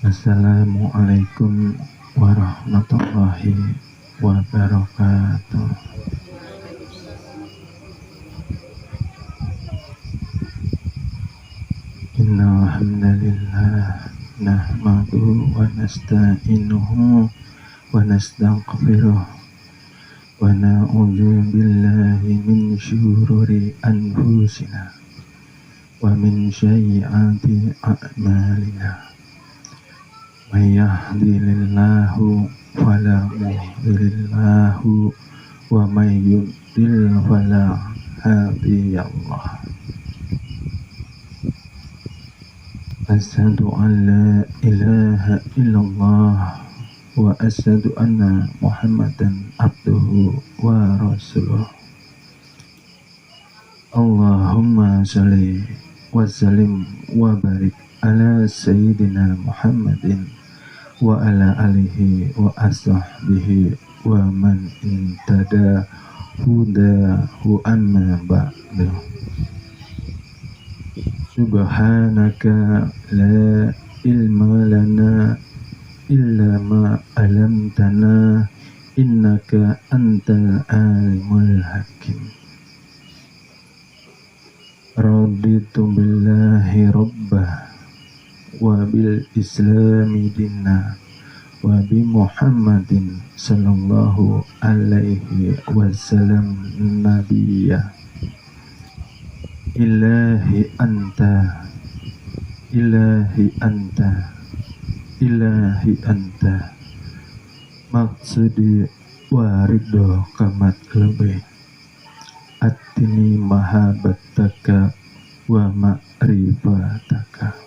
Assalamualaikum warahmatullahi wabarakatuh. Innal hamdalillah nahmaduhu wa nasta'inuhu wa nastaghfiruh wa na'udzu billahi min syururi anfusina wa min sayyiati a'malina. May yahdihillahu fala mudilla lahu wa may yudlil fala hadiyalah. Asyhadu an la ilaha illallah wa asyhadu anna Muhammadan abduhu wa rasuluh. Allahumma shalli wa sallim wa barik ala sayyidina Muhammadin wa ala alihi wa ashabihi wa man intada hudahu amma ba'du. Subhanaka la ilma lana illa ma 'allamtana innaka antal alimul hakim. Raditu billahi rabbah wa bil islami dinna wa bi Muhammadin sallallahu alaihi wasallam nabiyya. Ilahi anta ilahi anta ilahi anta maksudi wa ridho kamat lebih atini mahabbataka wa ma'rifataka.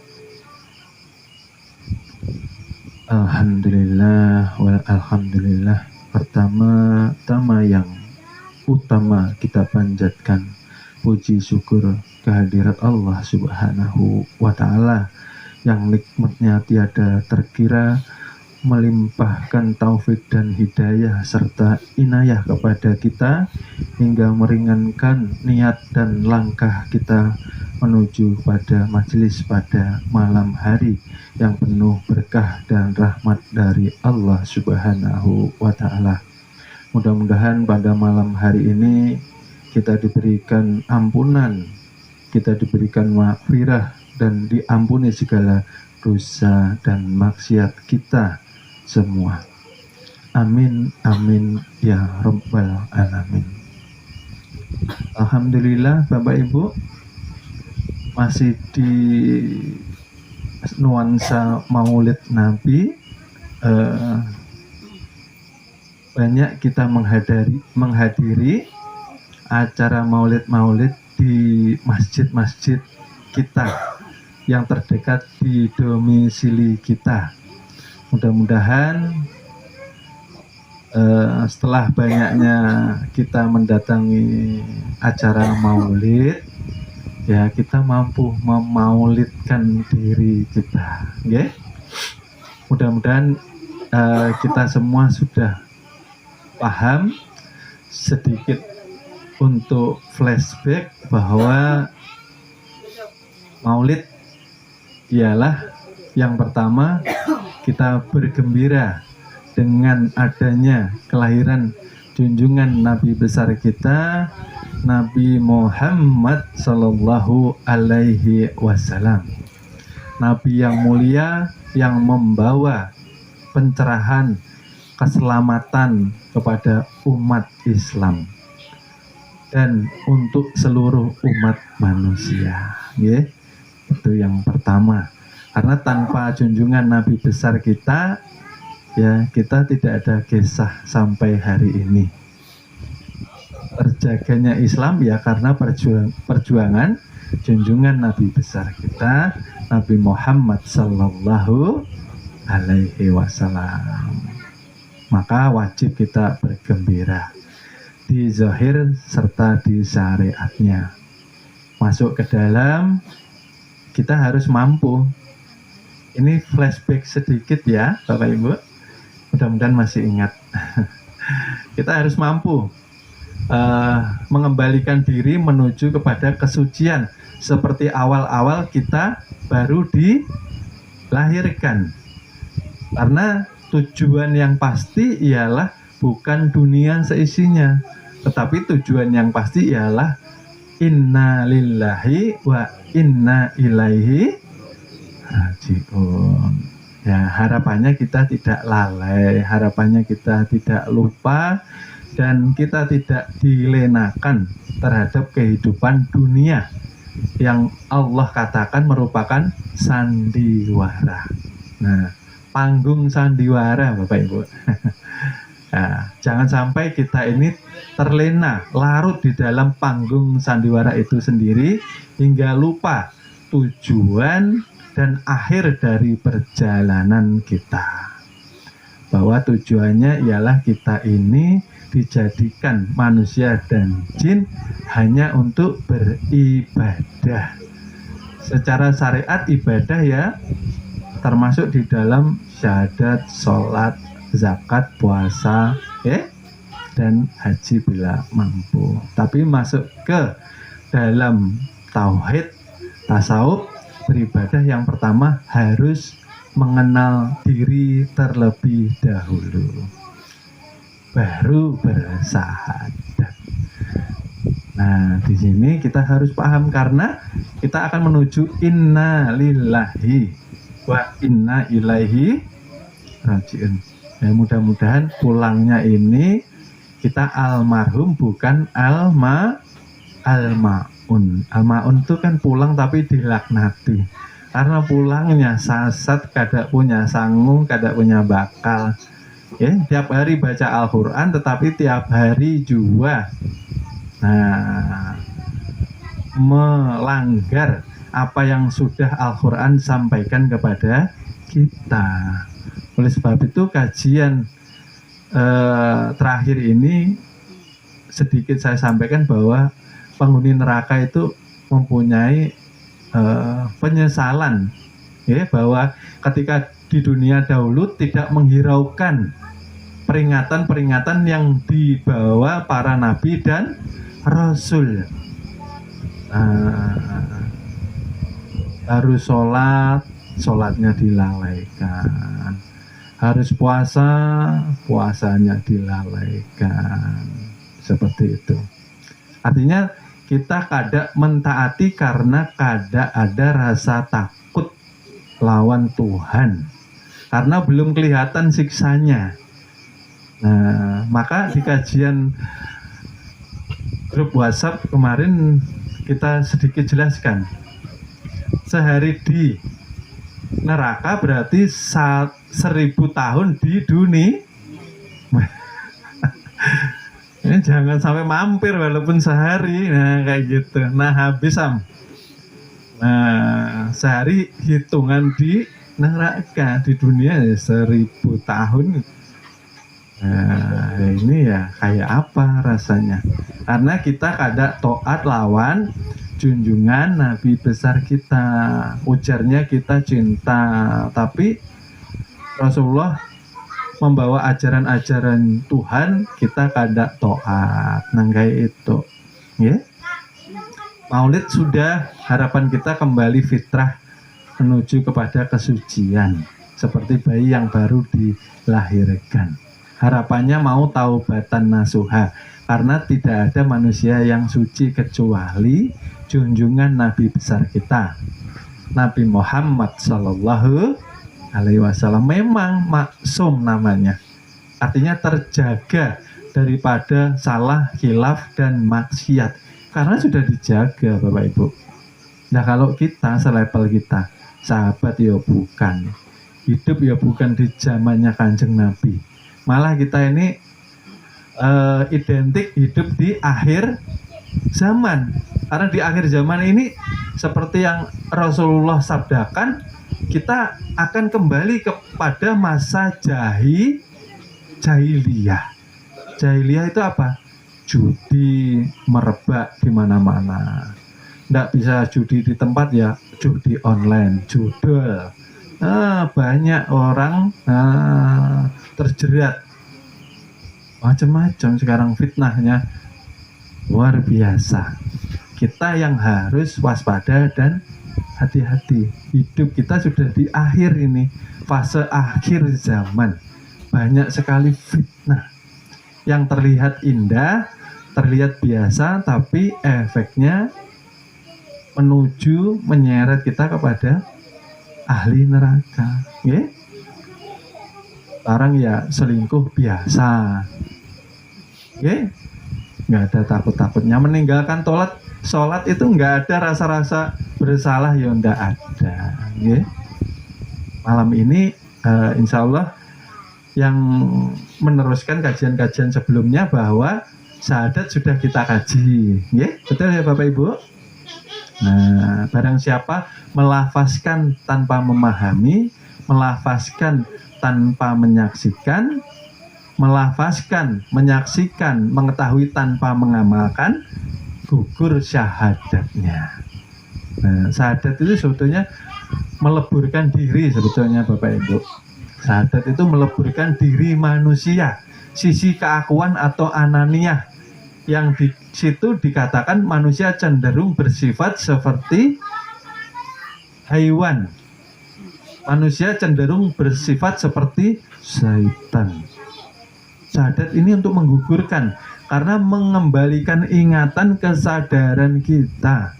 Alhamdulillah wal alhamdulillah. Pertama-tama yang utama kita panjatkan puji syukur kehadirat Allah Subhanahu wa ta'ala yang nikmatnya tiada terkira, melimpahkan taufik dan hidayah serta inayah kepada kita hingga meringankan niat dan langkah kita menuju pada majelis pada malam hari yang penuh berkah dan rahmat dari Allah Subhanahu wa ta'ala. Mudah-mudahan pada malam hari ini kita diberikan ampunan, kita diberikan maghfirah dan diampuni segala dosa dan maksiat kita semua. Amin amin ya rabbal alamin. Alhamdulillah Bapak Ibu, masih di nuansa Maulid Nabi. Banyak kita menghadiri acara maulid-maulid di masjid-masjid kita yang terdekat di domisili kita. Mudah-mudahan setelah banyaknya kita mendatangi acara maulid, ya kita mampu memaulidkan diri kita, okay? Mudah-mudahan kita semua sudah paham sedikit untuk flashback bahwa maulid ialah yang pertama kita bergembira dengan adanya kelahiran junjungan Nabi besar kita, Nabi Muhammad Sallallahu Alaihi Wasallam. Nabi yang mulia yang membawa pencerahan, keselamatan kepada umat Islam dan untuk seluruh umat manusia, ya. Itu yang pertama. Karena tanpa junjungan Nabi besar kita, ya kita tidak ada kisah sampai hari ini. Terjaganya Islam ya karena perjuangan junjungan Nabi besar kita, Nabi Muhammad Sallallahu Alaihi Wasallam. Maka wajib kita bergembira di zahir serta di syariatnya. Masuk ke dalam, kita harus mampu. Ini flashback sedikit ya Bapak Ibu, mudah-mudahan masih ingat. Kita harus mampu mengembalikan diri menuju kepada kesucian seperti awal-awal kita baru dilahirkan. Karena tujuan yang pasti ialah bukan dunia seisinya, tetapi tujuan yang pasti ialah inna lillahi wa inna ilaihi rajiun. Ya, harapannya kita tidak lalai, harapannya kita tidak lupa, dan kita tidak dilenakan terhadap kehidupan dunia yang Allah katakan merupakan sandiwara. Nah, panggung sandiwara Bapak Ibu. Nah, jangan sampai kita ini terlena, larut di dalam panggung sandiwara itu sendiri hingga lupa tujuan dan akhir dari perjalanan kita. Bahwa tujuannya ialah kita ini dijadikan manusia dan jin hanya untuk beribadah. Secara syariat ibadah ya termasuk di dalam syahadat, sholat, zakat, puasa, dan haji bila mampu. Tapi masuk ke dalam tauhid, tasawuf, beribadah yang pertama harus mengenal diri terlebih dahulu, baru bersahadat. Nah, di sini kita harus paham karena kita akan menuju inna lillahi wa inna ilaihi rajiun. Ya, mudah-mudahan pulangnya ini kita almarhum bukan almaun. Almaun itu kan pulang tapi dilaknati. Karena pulangnya sasat, kada punya sanggung, kada punya bakal. Ya, tiap hari baca Al-Quran tetapi tiap hari juga melanggar apa yang sudah Al-Quran sampaikan kepada kita. Oleh sebab itu kajian terakhir ini sedikit saya sampaikan bahwa penghuni neraka itu mempunyai penyesalan, ya, bahwa ketika di dunia dahulu tidak menghiraukan peringatan-peringatan yang dibawa para nabi dan rasul. Harus sholatnya dilalaikan, harus puasa, puasanya dilalaikan, seperti itu. Artinya kita kada mentaati karena kada ada rasa takut lawan Tuhan, karena belum kelihatan siksanya. Nah, maka di kajian grup WhatsApp kemarin kita sedikit jelaskan, sehari di neraka berarti 1000 tahun di dunia. Ini jangan sampai mampir walaupun sehari. Nah, kayak gitu. Nah, habis sehari hitungan di neraka, di dunia 1000 tahun. Nah, ini ya kayak apa rasanya? Karena kita kada taat lawan junjungan Nabi besar kita. Ujarnya kita cinta, tapi Rasulullah membawa ajaran-ajaran Tuhan, kita kada taat. Nah, kayak itu, ya. Maulid sudah, harapan kita kembali fitrah menuju kepada kesucian, seperti bayi yang baru dilahirkan. Harapannya mau taubatan nasuha, karena tidak ada manusia yang suci kecuali junjungan Nabi besar kita, Nabi Muhammad Sallallahu Alaihi Wasallam. Memang maksum namanya, artinya terjaga daripada salah, khilaf, dan maksiat, karena sudah dijaga Bapak Ibu. Nah, kalau kita selevel kita, sahabat ya bukan, hidup ya bukan di zamannya Kanjeng Nabi, malah kita ini identik hidup di akhir zaman. Karena di akhir zaman ini seperti yang Rasulullah sabdakan, kita akan kembali kepada masa jahiliyah. Jahiliyah itu apa? Judi merebak di mana-mana. Nggak bisa judi di tempat, ya judi online, judol. Banyak orang terjerat. Macam-macam sekarang fitnahnya luar biasa. Kita yang harus waspada dan hati-hati. Hidup kita sudah di akhir ini, fase akhir zaman. Banyak sekali fitnah yang terlihat indah, terlihat biasa, tapi efeknya menuju menyeret kita kepada ahli neraka. Ya? Sekarang ya selingkuh biasa. Ya? Nggak ada takut-takutnya. Meninggalkan sholat itu nggak ada rasa-rasa bersalah, ya nggak ada. Ya? Malam ini insya Allah yang meneruskan kajian-kajian sebelumnya bahwa syahadat sudah kita kaji. Ya? Betul ya Bapak Ibu? Nah, barang siapa melafazkan tanpa memahami, melafazkan tanpa menyaksikan, melafazkan, menyaksikan, mengetahui tanpa mengamalkan, gugur syahadatnya. Nah, syahadat itu sebetulnya meleburkan diri sebetulnya Bapak Ibu. Syahadat itu meleburkan diri manusia, sisi keakuan atau ananiah, yang di situ dikatakan manusia cenderung bersifat seperti hewan. Manusia cenderung bersifat seperti syaitan. Syahadat ini untuk menggugurkan, karena mengembalikan ingatan kesadaran kita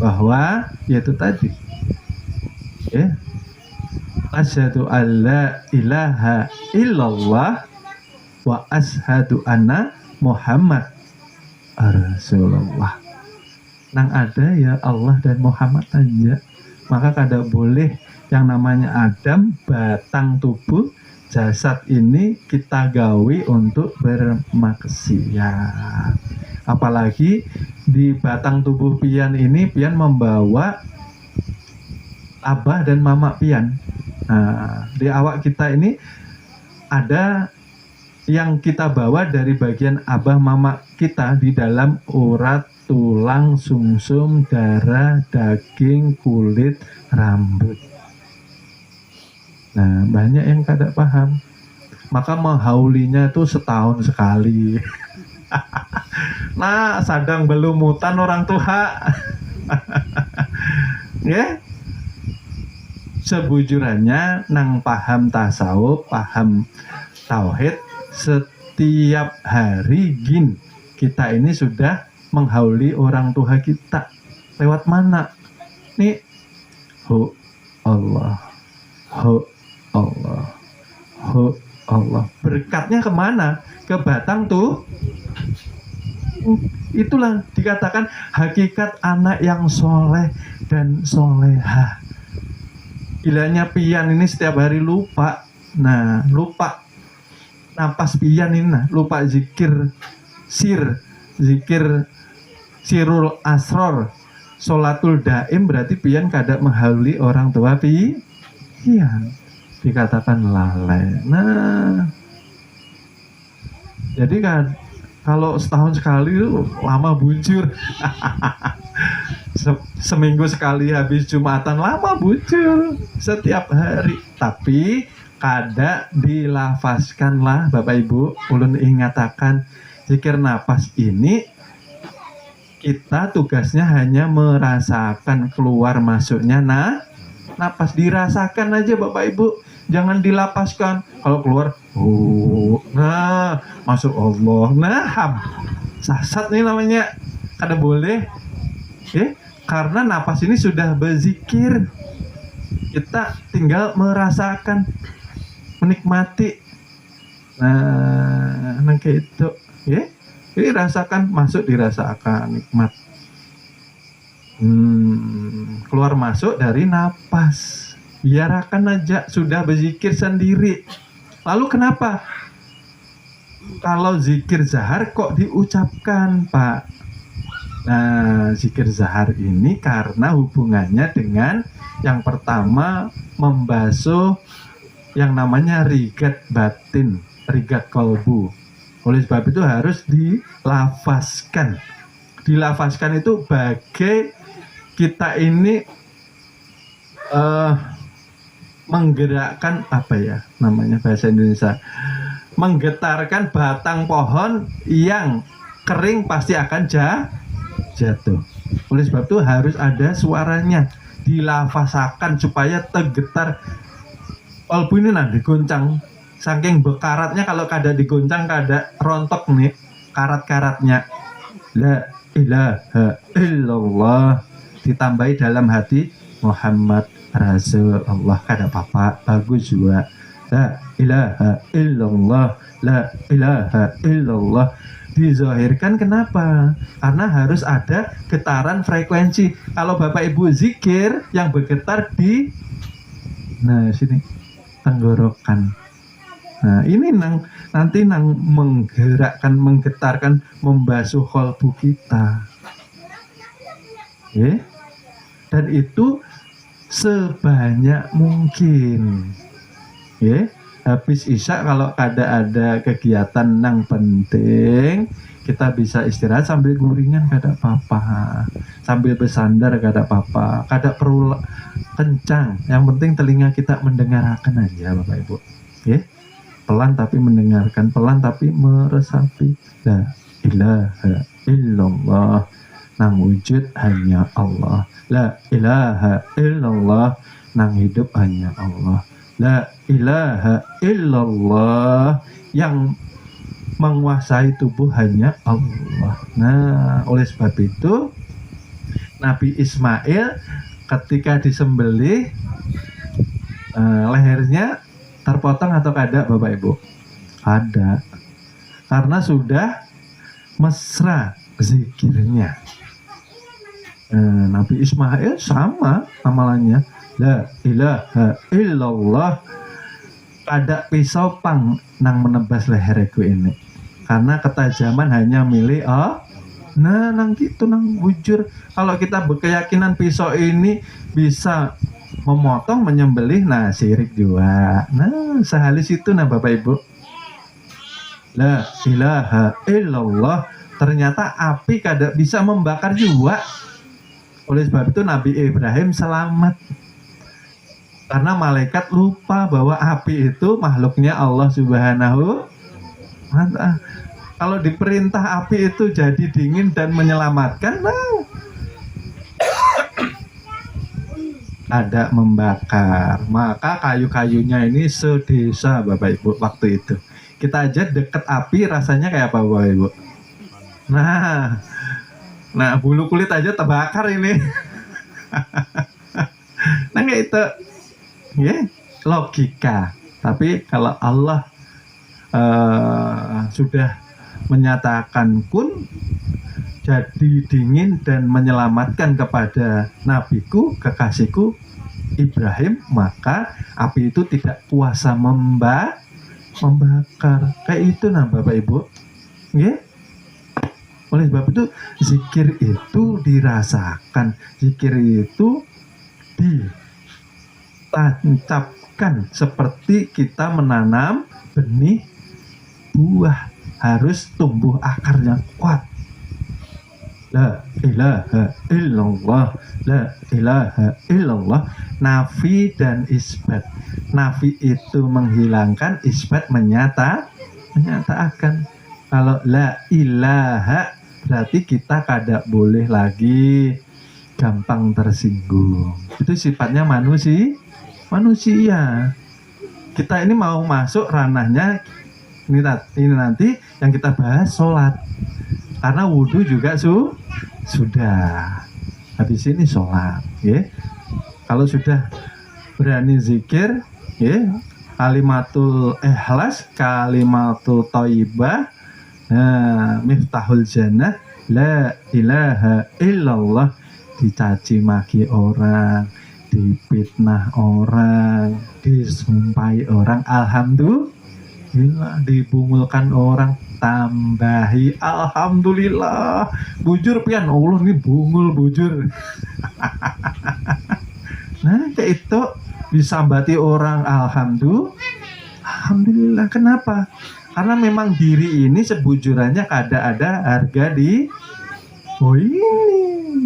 bahwa yaitu tadi, ya, asyhadu alla ilaha illallah wa asyhadu anna Muhammad Rasulullah. Nang ada ya Allah dan Muhammad aja. Maka kada boleh yang namanya Adam, batang tubuh jasad ini kita gawe untuk bermaksiat. Apalagi di batang tubuh pian ini, pian membawa abah dan mama pian. Nah, di awak kita ini ada yang kita bawa dari bagian abah mama kita di dalam urat, tulang, sumsum, darah, daging, kulit, rambut. Nah, banyak yang kada paham. Maka menghaulinya itu setahun sekali. Nah, sadang belumutan orang tua. Ya. Sebujurannya nang paham tasawuf, paham tauhid, setiap hari kita ini sudah menghauli orang tua kita. Lewat mana? Nih, hu Allah, hu Allah, hu Allah. Berkatnya kemana? Ke batang tuh. Itulah dikatakan hakikat anak yang soleh dan solehah. Gilanya pian ini setiap hari lupa. Nah, lupa napas pian ini, nah, lupa zikir zikir sirul asror, sholatul daim, berarti pian kada menghauli orang tua pian, dikatakan lalai. Nah, jadi kan kalau setahun sekali itu lama bujur. Seminggu sekali habis Jumatan lama bujur setiap hari. Tapi kada dilafazkan lah Bapak Ibu. Ulun ingatakan zikir napas ini kita tugasnya hanya merasakan keluar masuknya napas, dirasakan aja Bapak Ibu, jangan dilapaskan. Kalau keluar nah masuk Allah, nah sasat nih namanya, kada boleh ya, karena napas ini sudah berzikir, kita tinggal merasakan, menikmati. Nah kayak itu ya. Jadi rasakan, masuk dirasakan, nikmat. Keluar masuk dari napas. Biarkan aja, sudah berzikir sendiri. Lalu kenapa? Kalau zikir zahar kok diucapkan, Pak? Nah, zikir zahar ini karena hubungannya dengan yang pertama membasuh yang namanya rigat batin, rigat kolbu. Oleh sebab itu harus dilafazkan. Dilafazkan itu bagai kita ini menggerakkan, apa ya namanya bahasa Indonesia, menggetarkan batang pohon yang kering pasti akan jatuh. Oleh sebab itu harus ada suaranya, dilafazkan supaya tergetar Kolbu ini nah digoncang, saking bekaratnya kalau kada digoncang kada rontok nih karat-karatnya. La ilaha illallah ditambahi dalam hati Muhammad Rasulullah, kada apa-apa, bagus juga. La ilaha illallah, la ilaha illallah dizahirkan. Kenapa? Karena harus ada getaran frekuensi. Kalau Bapak Ibu zikir yang bergetar di sini tenggorokan. Nah, ini nanti menggerakkan, menggetarkan, membasuh kolbu kita. Ya. Dan itu sebanyak mungkin. Ya. Habis isya kalau ada kegiatan nang penting, kita bisa istirahat sambil guringan kada apa-apa, sambil bersandar kada apa-apa, kada perlu kencang, yang penting telinga kita mendengarkan aja Bapak Ibu. Ya, pelan tapi mendengarkan, pelan tapi meresapi. La ilaha illallah, nang wujud hanya Allah. La ilaha illallah, nang hidup hanya Allah. La ilaha illallah, yang menguasai tubuh hanya Allah. Nah, oleh sebab itu Nabi Ismail ketika disembelih, lehernya terpotong atau kada Bapak Ibu? Ada. Karena sudah mesra zikirnya. Nabi Ismail sama amalannya. La ilaha illallah, ada pisau pang nang menebas leherku ini, karena ketajaman hanya milik nang gitu nang bujur. Kalau kita berkeyakinan pisau ini bisa memotong, menyembelih, nah syirik juga. Nah sehalis itu nah Bapak Ibu. La ilaha illallah, ternyata api kada bisa membakar juga. Oleh sebab itu Nabi Ibrahim selamat, karena malaikat lupa bahwa api itu makhluknya Allah Subhanahu wa Ta'ala. Kalau diperintah api itu jadi dingin dan menyelamatkan, ada membakar. Maka kayu-kayunya ini sedesa Bapak Ibu waktu itu. Kita aja deket api rasanya kayak apa Bapak Ibu? Nah bulu kulit aja terbakar ini. Nah kayak itu. Ya, logika. Tapi kalau Allah sudah menyatakan kun, jadi dingin dan menyelamatkan kepada nabiku, kekasihku Ibrahim, maka api itu tidak kuasa membakar. Kayak itu nah Bapak Ibu. Ya. Oleh sebab itu zikir itu dirasakan, zikir itu ditancapkan seperti kita menanam benih buah, harus tumbuh akarnya kuat. La ilaha illallah, la ilaha illallah, nafi dan isbat. Nafi itu menghilangkan, isbat menyatakan. Kalau la ilaha berarti kita kada boleh lagi gampang tersinggung. Itu sifatnya manusia. Kita ini mau masuk ranahnya ini nanti yang kita bahas sholat, karena wudhu juga sudah habis ini sholat, ya. Kalau sudah berani zikir, ya, kalimatul ikhlas, kalimatul thayyibah, miftahul jannah, la ilaha illallah, dicaci maki orang, dipitnah orang, disumpahi orang, alhamdulillah, dibungulkan orang, tambahi alhamdulillah, bujur pian Allah ini bungul bujur. Nah kayak itu disambati orang, alhamdulillah. Kenapa? Karena memang diri ini sebujurannya kada ada harga di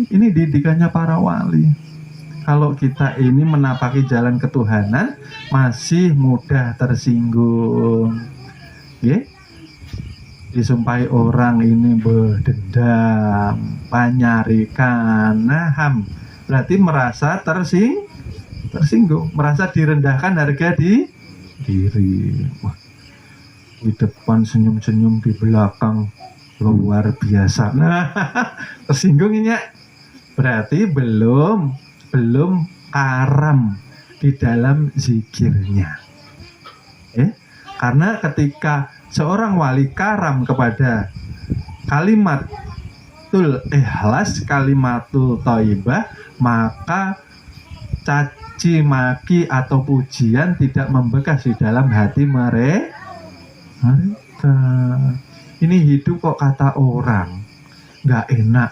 ini didikannya para wali. Kalau kita ini menapaki jalan ketuhanan masih mudah tersinggung, ya. Disumpahi orang ini berdendam, panyarikan, berarti merasa tersinggung, merasa direndahkan harga di diri. Wah, di depan senyum-senyum, di belakang luar biasa. Nah, tersinggung ini ya. Berarti belum karam di dalam zikirnya. Karena ketika seorang wali karam kepada kalimatul ikhlas, kalimatul thayyibah, maka caci maki atau pujian tidak membekas di dalam hati mereka. Ini hidup kok kata orang nggak enak,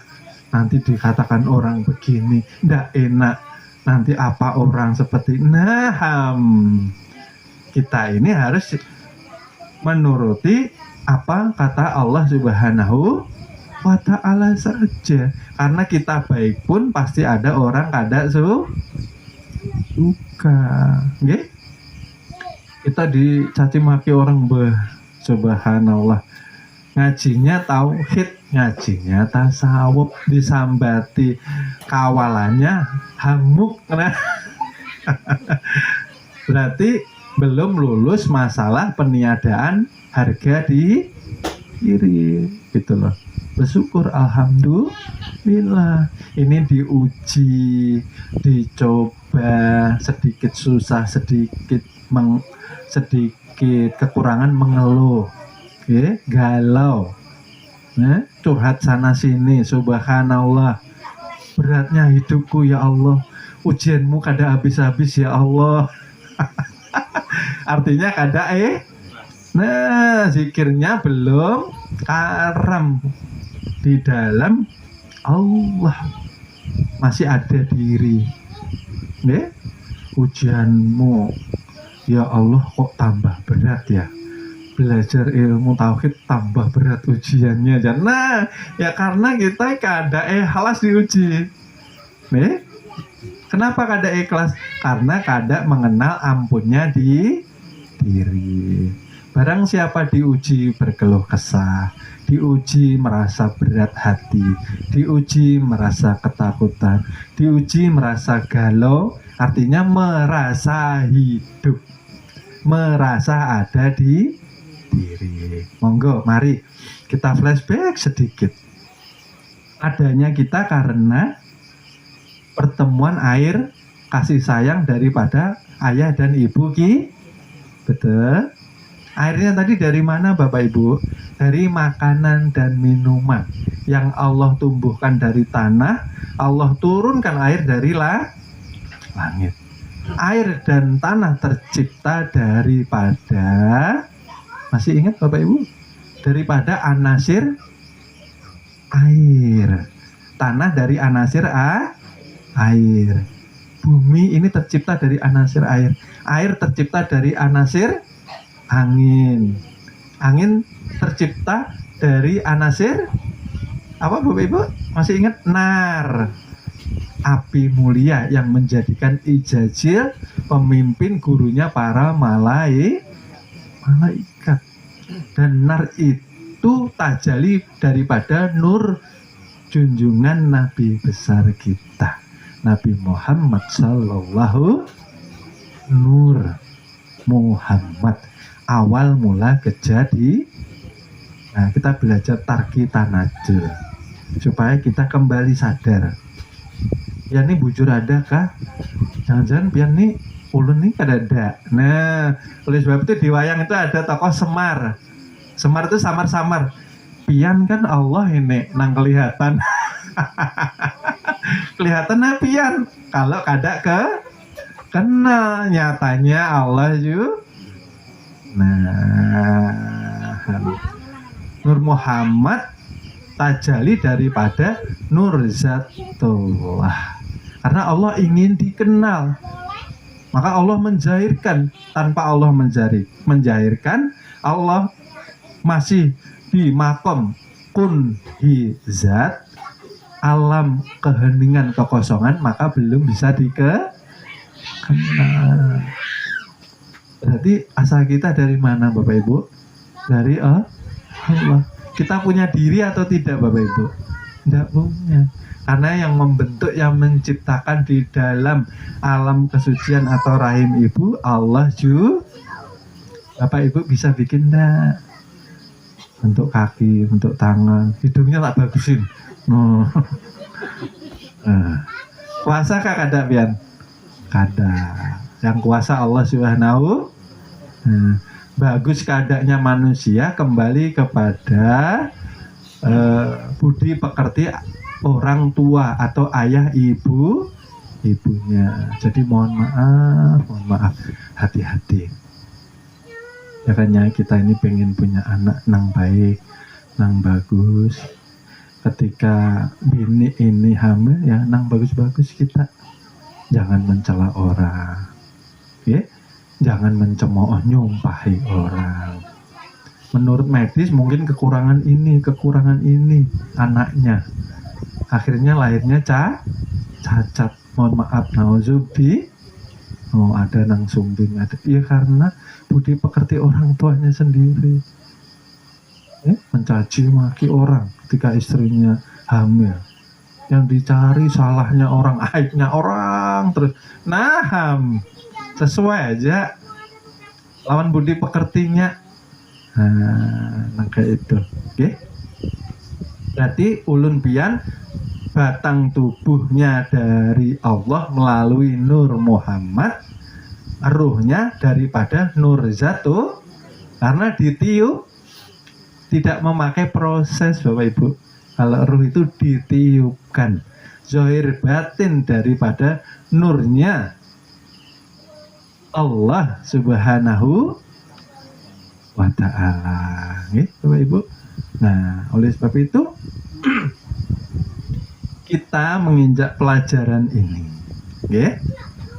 nanti dikatakan orang begini, nggak enak, nanti apa orang seperti kita ini harus menuruti apa kata Allah Subhanahu wa ta'ala saja. Karena kita baik pun pasti ada orang kada suka. Nggih? Kita dicaci maki orang, subhanallah. Ngajinya tauhid, ngajinya tasawuf, disambati kawalannya hamuk. Nah, berarti belum lulus masalah peniadaan harga diri, gitu loh. Bersyukur, alhamdulillah. Ini diuji, dicoba, sedikit susah, sedikit kekurangan mengeluh, galau, curhat sana sini, subhanallah. Beratnya hidupku ya Allah, ujianmu kada habis-habis ya Allah. Artinya kada zikirnya belum karam di dalam Allah, masih ada diri. Ujianmu ya Allah kok tambah berat ya, belajar ilmu tauhid tambah berat ujiannya. Nah, ya karena kita kada ikhlas diuji. Kenapa kada ikhlas? Karena kada mengenal ampunnya di diri. Barang siapa diuji berkeluh kesah, diuji merasa berat hati, diuji merasa ketakutan, diuji merasa galau, artinya merasa hidup, merasa ada di diri. Monggo, mari kita flashback sedikit. Adanya kita karena pertemuan air kasih sayang daripada ayah dan ibu betul. Airnya tadi dari mana Bapak Ibu? Dari makanan dan minuman yang Allah tumbuhkan dari tanah, Allah turunkan air dari langit. Air dan tanah tercipta daripada, masih ingat Bapak Ibu? Daripada anasir air. Tanah dari anasir air. Bumi ini tercipta dari anasir air. Air tercipta dari anasir angin. Angin tercipta dari anasir apa Bapak Ibu? Masih ingat? Nar. Api mulia yang menjadikan Ijazil pemimpin gurunya para malaikat. Dan nar itu tajali daripada nur junjungan Nabi besar kita, Nabi Muhammad sallallahu nur Muhammad, awal mula kejadian. Nah, kita belajar tarki tanajul supaya kita kembali sadar. Ya ini bujur ada kah? Jangan-jangan biar nih ulun nih kada ada. Nah, oleh sebab itu di wayang itu ada tokoh Semar. Semar itu samar-samar. Pian kan Allah ini nang kelihatan. Kelihatan pian. Kalau kada kena nyatanya Allah juga. Nah, Nur Muhammad tajali daripada Nur Zatullah. Karena Allah ingin dikenal, maka Allah menjahirkan. Tanpa Allah menjahirkan, Allah masih di makom kun hi zat, alam keheningan kekosongan, maka belum bisa dikenal. Berarti asal kita dari mana Bapak Ibu? Dari Allah. Kita punya diri atau tidak Bapak Ibu? Tidak punya. Karena yang membentuk, yang menciptakan di dalam alam kesucian atau rahim ibu Allah juga. Bapak Ibu bisa bikin enggak? Untuk kaki, untuk tangan, hidungnya tak bagusin. No. Nah, kuasa kah kada pian? Kada. Yang kuasa Allah Subhanahu. Nah, bagus keadaannya manusia kembali kepada budi pekerti orang tua atau ayah ibunya. Jadi mohon maaf, hati-hati. Makanya kita ini pengen punya anak nang baik, nang bagus. Ketika bini ini hamil ya nang bagus-bagus kita. Jangan mencela orang. Ya? Jangan mencemooh nyumpahi orang. Menurut medis mungkin kekurangan ini anaknya. Akhirnya lahirnya cacat. Mohon maaf, nauzubi. Oh, ada nang sumbing, ada. Iya karena budi pekerti orang tuanya sendiri. Mencaci maki orang ketika istrinya hamil. Yang dicari salahnya orang, aibnya orang terus. Nah, sesuai aja lawan budi pekertinya. Nah kayak itu. Oke. Berarti ulun pian batang tubuhnya dari Allah melalui Nur Muhammad, ruhnya daripada Nur Zatu, karena ditiup, tidak memakai proses Bapak Ibu. Kalau ruh itu ditiupkan, zahir batin daripada nurnya Allah Subhanahu wa ta'ala. Gitu Bapak Ibu. Nah, oleh sebab itu kita menginjak pelajaran ini,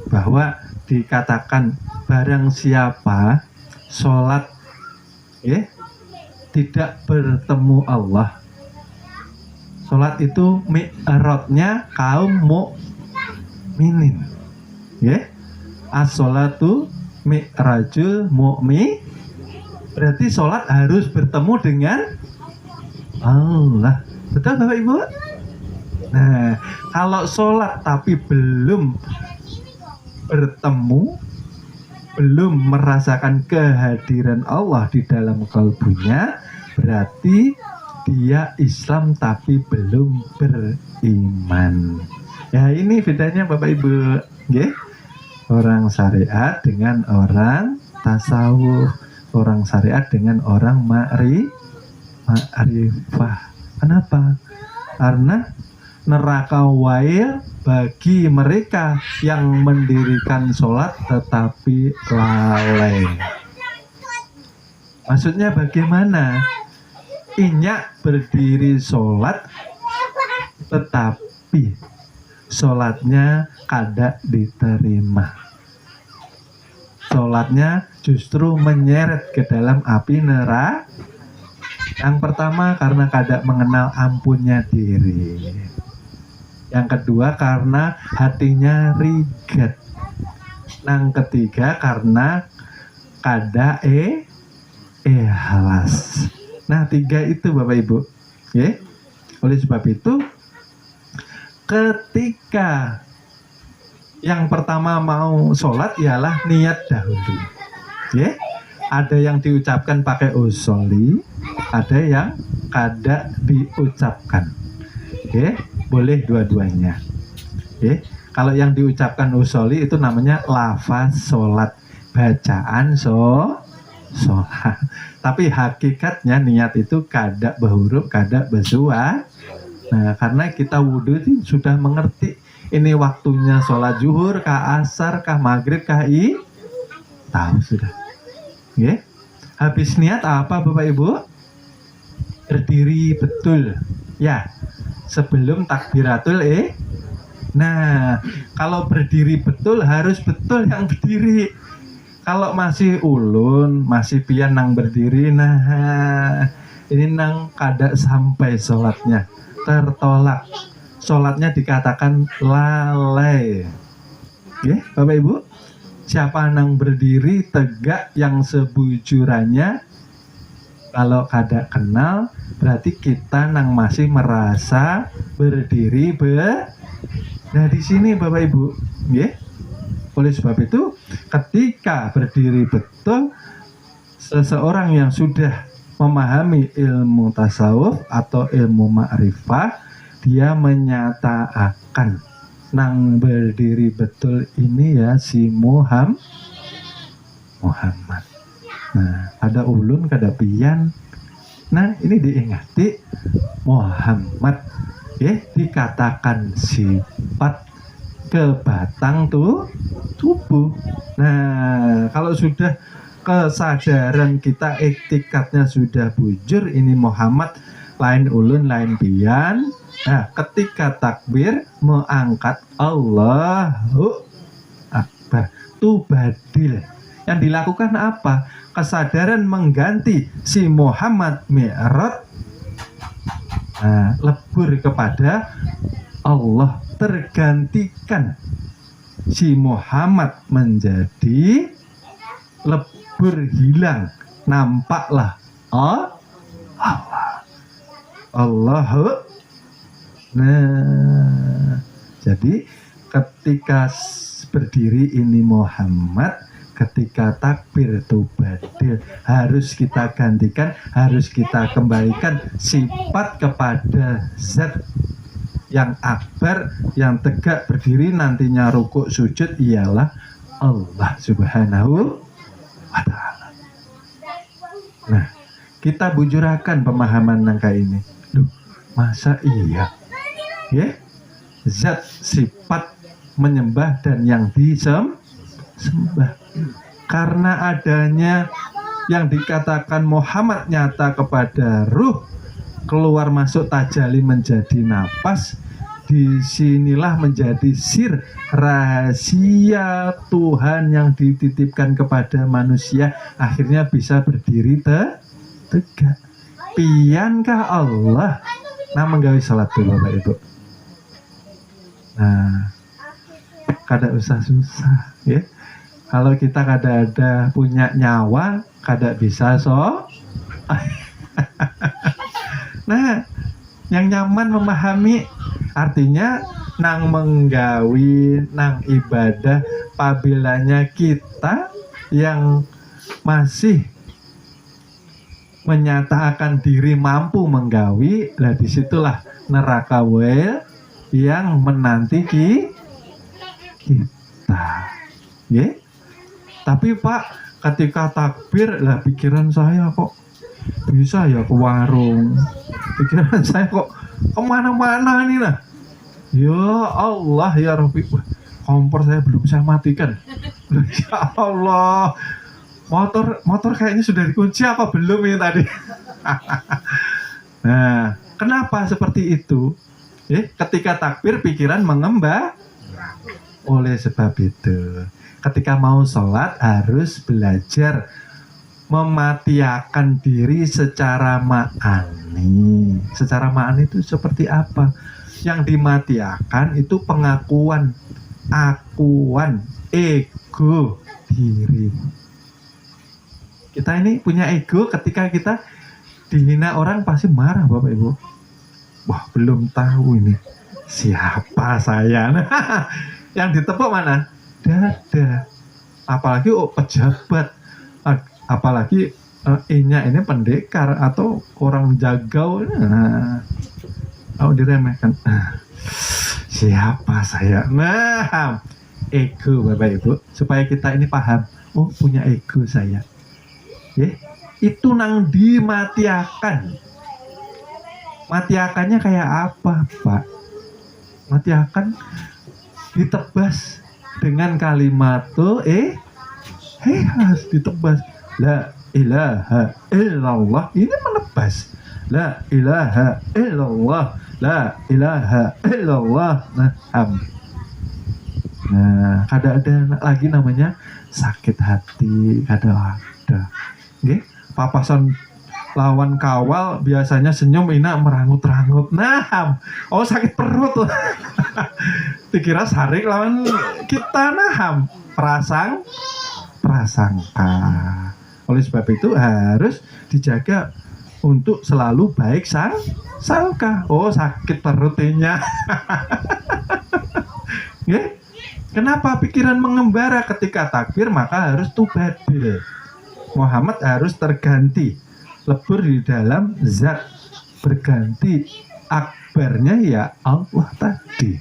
bahwa dikatakan barang siapa sholat tidak bertemu Allah, sholat itu mi'rajnya kaum mukminin. As-sholatu mi'rajul mu'min. Berarti sholat harus bertemu dengan Allah. Betul Bapak Ibu? Nah, kalau sholat tapi belum bertemu, belum merasakan kehadiran Allah di dalam kalbunya, berarti dia Islam tapi belum beriman. Ya ini bedanya Bapak Ibu. Orang syariat dengan orang tasawuf, orang syariat dengan orang ma'rifah. Kenapa? Karena neraka wail bagi mereka yang mendirikan sholat tetapi lalai. Maksudnya bagaimana? Inyak berdiri sholat tetapi sholatnya kada diterima. Sholatnya justru menyeret ke dalam api neraka. Yang pertama karena kada mengenal ampunnya diri. Yang kedua karena hatinya rigat. Yang ketiga karena kada ikhlas. Nah 3 itu Bapak Ibu. Oleh sebab itu ketika yang pertama mau sholat ialah niat dahulu. Ada yang diucapkan pakai usolli, ada yang kada diucapkan. Boleh dua-duanya. Kalau yang diucapkan usolli itu namanya lafaz sholat, bacaan sholat. Tapi hakikatnya niat itu kada berhuruf, kada bersuara. Nah, karena kita wudhu itu sudah mengerti ini waktunya sholat zuhur, kah asar, kah maghrib, kah tahu sudah. Habis niat apa Bapak Ibu? Berdiri betul. Ya, sebelum takbiratul Nah, kalau berdiri betul harus betul yang berdiri. Kalau masih ulun, masih pian nang berdiri, nah ini nang kada sampai sholatnya, tertolak. Sholatnya dikatakan lalai. Bapak Ibu, siapa nang berdiri tegak yang sebujurannya, kalau kada kenal berarti kita nang masih merasa berdiri Nah di sini Bapak Ibu, oleh sebab itu ketika berdiri betul, seseorang yang sudah memahami ilmu tasawuf atau ilmu ma'rifah, dia menyatakan nang berdiri betul ini ya si Muhammad. Nah, ada ulun kada pian. Nah, ini diingati Muhammad. Dikatakan sifat ke batang tubuh. Nah, kalau sudah kesadaran kita etikatnya sudah bujur, ini Muhammad lain ulun lain pian. Nah, ketika takbir mengangkat Allahu Akbar tu badil. Yang dilakukan apa? Kesadaran mengganti si Muhammad Mi'raj, nah, lebur kepada Allah, tergantikan si Muhammad menjadi lebur hilang, nampaklah Allah. Nah, jadi ketika berdiri ini Muhammad, ketika takbir itu badil, harus kita gantikan, harus kita kembalikan sifat kepada zat yang akbar, yang tegak berdiri, nantinya rukuk sujud ialah Allah Subhanahu wa ta'ala. Nah, kita bujurakan pemahaman nangka ini. Duh, masa iya? Ya, zat sifat menyembah dan yang disembah. Karena adanya yang dikatakan Muhammad nyata kepada ruh, keluar masuk tajali menjadi napas, disinilah menjadi sir rahasia Tuhan yang dititipkan kepada manusia, akhirnya bisa berdiri tegak. Piankah Allah? Nah, menggawi salat dulu Bapak Ibu. Nah, kada usah susah ya. Kalau kita kada ada punya nyawa, kada bisa Nah, yang nyaman memahami, artinya nang menggawi, nang ibadah, pabilanya kita yang masih menyatakan diri mampu menggawi, lah disitulah neraka wel yang menanti kita. Ya? Tapi Pak, ketika takbir, lah pikiran saya kok bisa ya ke warung, pikiran saya kok kemana-mana nih nah. Ya Allah ya Rabbi, kompor saya belum saya matikan. Ya Allah, motor kayaknya sudah dikunci apa belum ini tadi. Nah, kenapa seperti itu? Ketika takbir pikiran mengembang. Oleh sebab itu, ketika mau sholat harus belajar mematiakan diri secara ma'ani. Secara ma'ani itu seperti apa? Yang dimatiakan itu pengakuan, akuan, ego diri. Kita ini punya ego, ketika kita dihina orang pasti marah Bapak Ibu. Wah, belum tahu ini siapa saya. Yang ditepuk mana? Dada. Apalagi pejabat, apalagi E-nya ini pendekar atau orang jagau. Nah, diremehkan. Siapa saya? Nah, ego Bapak Ibu, supaya kita ini paham. Oh, punya ego saya. Itu nang dimatiakan. Matiakannya kayak apa, Pak? Matiakan ditebas dengan kalimat harus ditebas la ilaha illallah, ini menebas la ilaha illallah, la ilaha illallah. Nah, kada ada lagi namanya sakit hati, kada ada. Papasan lawan kawal biasanya senyum, ina merangut-rangut. Nah, sakit perut. Dikira sarik lawan kita, prasangka. Oleh sebab itu harus dijaga untuk selalu baik sangka. Sakit perutnya. Kenapa pikiran mengembara ketika takbir? Maka harus tubadil. Muhammad harus terganti, lebur di dalam zat, berganti akbarnya ya Allah tadi.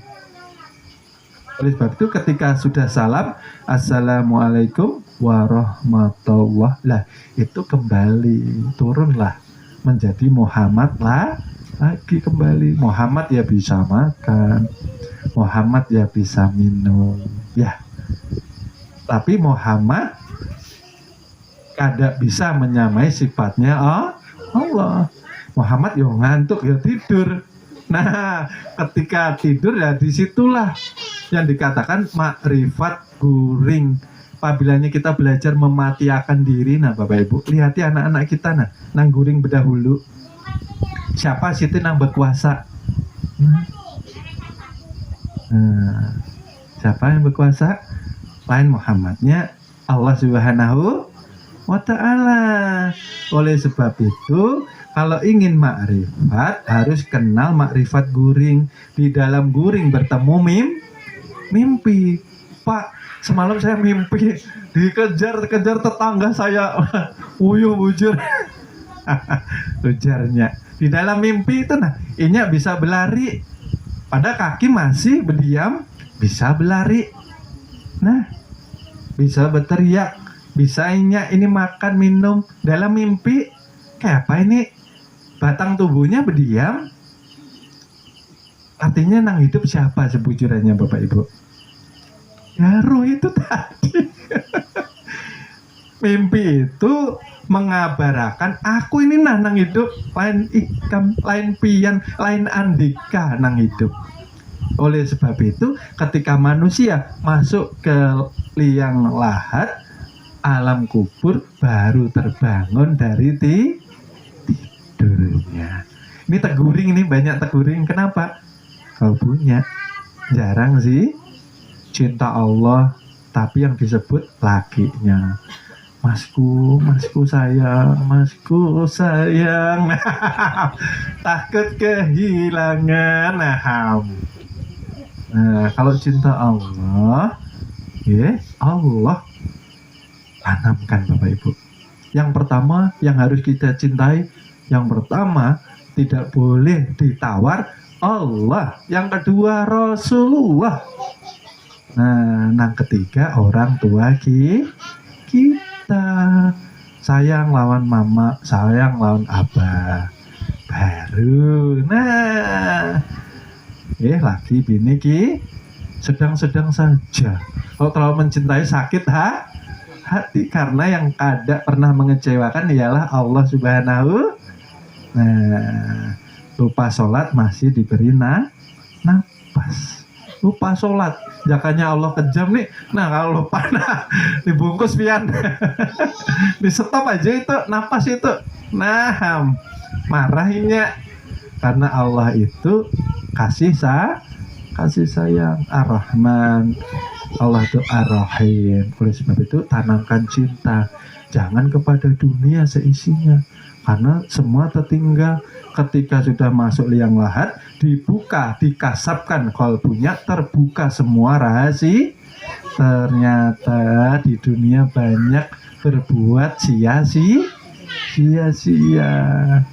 Oleh sebab itu ketika sudah salam assalamualaikum warahmatullah, lah itu kembali turunlah menjadi Muhammad lah lagi kembali. Muhammad ya bisa makan, Muhammad ya bisa minum ya, tapi Muhammad kada bisa menyamai sifatnya Allah. Muhammad ya ngantuk ya tidur. Nah ketika tidur ya disitulah yang dikatakan makrifat guring. Apabila kita belajar mematiakan diri, nah Bapak Ibu lihati anak-anak kita nang guring berdahulu. Siapa sih itu nang berkuasa? Siapa yang berkuasa? Lain Muhammadnya Allah Subhanahu wa ta'ala. Oleh sebab itu kalau ingin makrifat harus kenal makrifat guring. Di dalam guring bertemu mimpi. Pak, semalam saya mimpi dikejar-kejar tetangga saya. Uyuh bujur. Ujarnya di dalam mimpi itu inya bisa berlari, pada kaki masih berdiam, bisa berlari. Nah bisa berteriak, bisa inya ini makan minum dalam mimpi. Kayak apa ini? Batang tubuhnya berdiam. Artinya nang hidup siapa sebujurannya Bapak Ibu? Ya roh itu tadi. Mimpi itu mengabarakan aku ini nang hidup, lain ikam, lain pian, lain andika nang hidup. Oleh sebab itu ketika manusia masuk ke liang lahat, alam kubur, baru terbangun dari tidurnya. Ini teguring, ini banyak teguring. Kenapa? Kau punya jarang sih cinta Allah, tapi yang disebut lakinya. Masku sayang, masku sayang. Takut kehilangan. Nah, kalau cinta Allah, ya Allah tanamkan Bapak Ibu. Yang pertama yang harus kita cintai, yang pertama tidak boleh ditawar Allah. Yang kedua Rasulullah. Nah, yang ketiga orang tua kita. Sayang lawan mama, sayang lawan abah. Baru laki bini sedang-sedang saja. Kalau terlalu mencintai sakit hati, karena yang kada pernah mengecewakan ialah Allah Subhanahu. Lupa sholat masih diberi nafas. Lupa sholat, jakanya Allah kejam nih. Nah kalau lupa dibungkus pian. Di stop aja itu nafas itu. Nah marahinya, karena Allah itu kasih sayang, Ar-Rahman. Allah itu Ar-Rahim. Oleh sebab itu tanamkan cinta, jangan kepada dunia seisinya, karena semua tertinggal. Ketika sudah masuk liang lahat, dibuka, dikasapkan kalbunya, terbuka semua rahasia. Ternyata di dunia banyak berbuat sia-sia,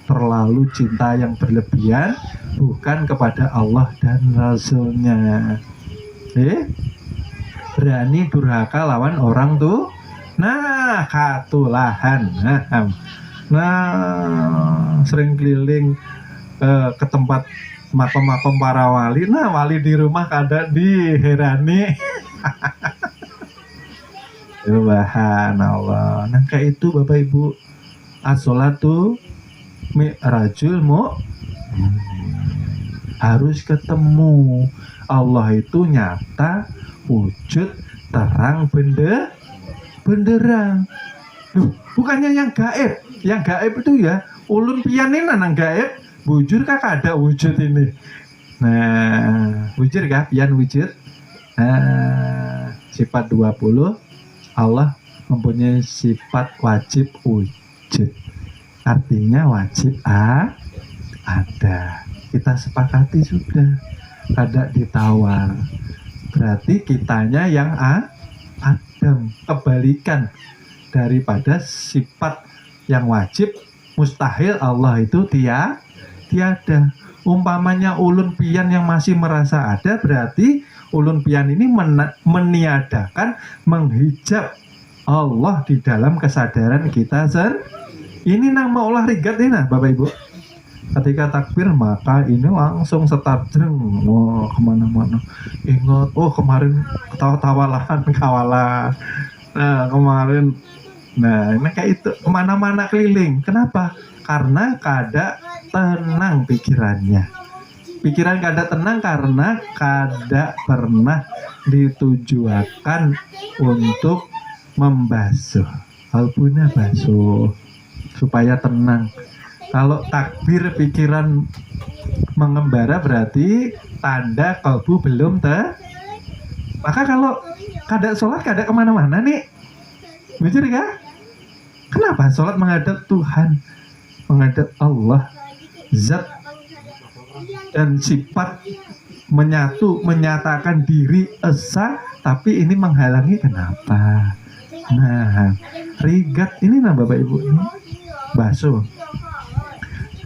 terlalu cinta yang berlebihan, bukan kepada Allah dan Rasulnya. Berani durhaka lawan orang tuh. Nah katulahan. Nah sering keliling ke tempat makom-makom para wali. Nah wali di rumah kada diherani. Subhanallah. Nah kayak itu Bapak Ibu, as-sholatu mi'rajul harus ketemu Allah itu nyata, wujud, terang, benderang. Bukannya yang gaib. Yang gaib itu ya ulun pian ini nang gaib. Bujur kah ada wujud ini. Nah wujud kah pian wujud. Sifat 20 Allah mempunyai sifat wajib wujud. Artinya wajib ada. Kita sepakati sudah, kada ditawar. Berarti kitanya yang Adam, kebalikan daripada sifat yang wajib mustahil Allah itu tiada. Umpamanya ulun pian yang masih merasa ada, berarti ulun pian ini meniadakan, menghijab Allah di dalam kesadaran kita ini nama olah rigat ini nah Bapak Ibu. Ketika takbir maka ini langsung setarjeng, wah kemana-mana. Ingat, oh kemarin ketawa-tawalan kawalan. Nah kemarin, nah ini kayak itu kemana-mana keliling. Kenapa? Karena kada tenang pikirannya. Pikiran kada tenang karena kada pernah ditujukan untuk membasuh. Kalbunya basuh supaya tenang. Kalau takbir pikiran mengembara berarti tanda kalbu belum maka kalau kada sholat kada kemana-mana nih, betul ya? Kenapa sholat menghadap Tuhan, menghadap Allah, zat dan sifat menyatu, menyatakan diri esa, tapi ini menghalangi kenapa? Nah, rigat ini nah Bapak Ibu ini basuh.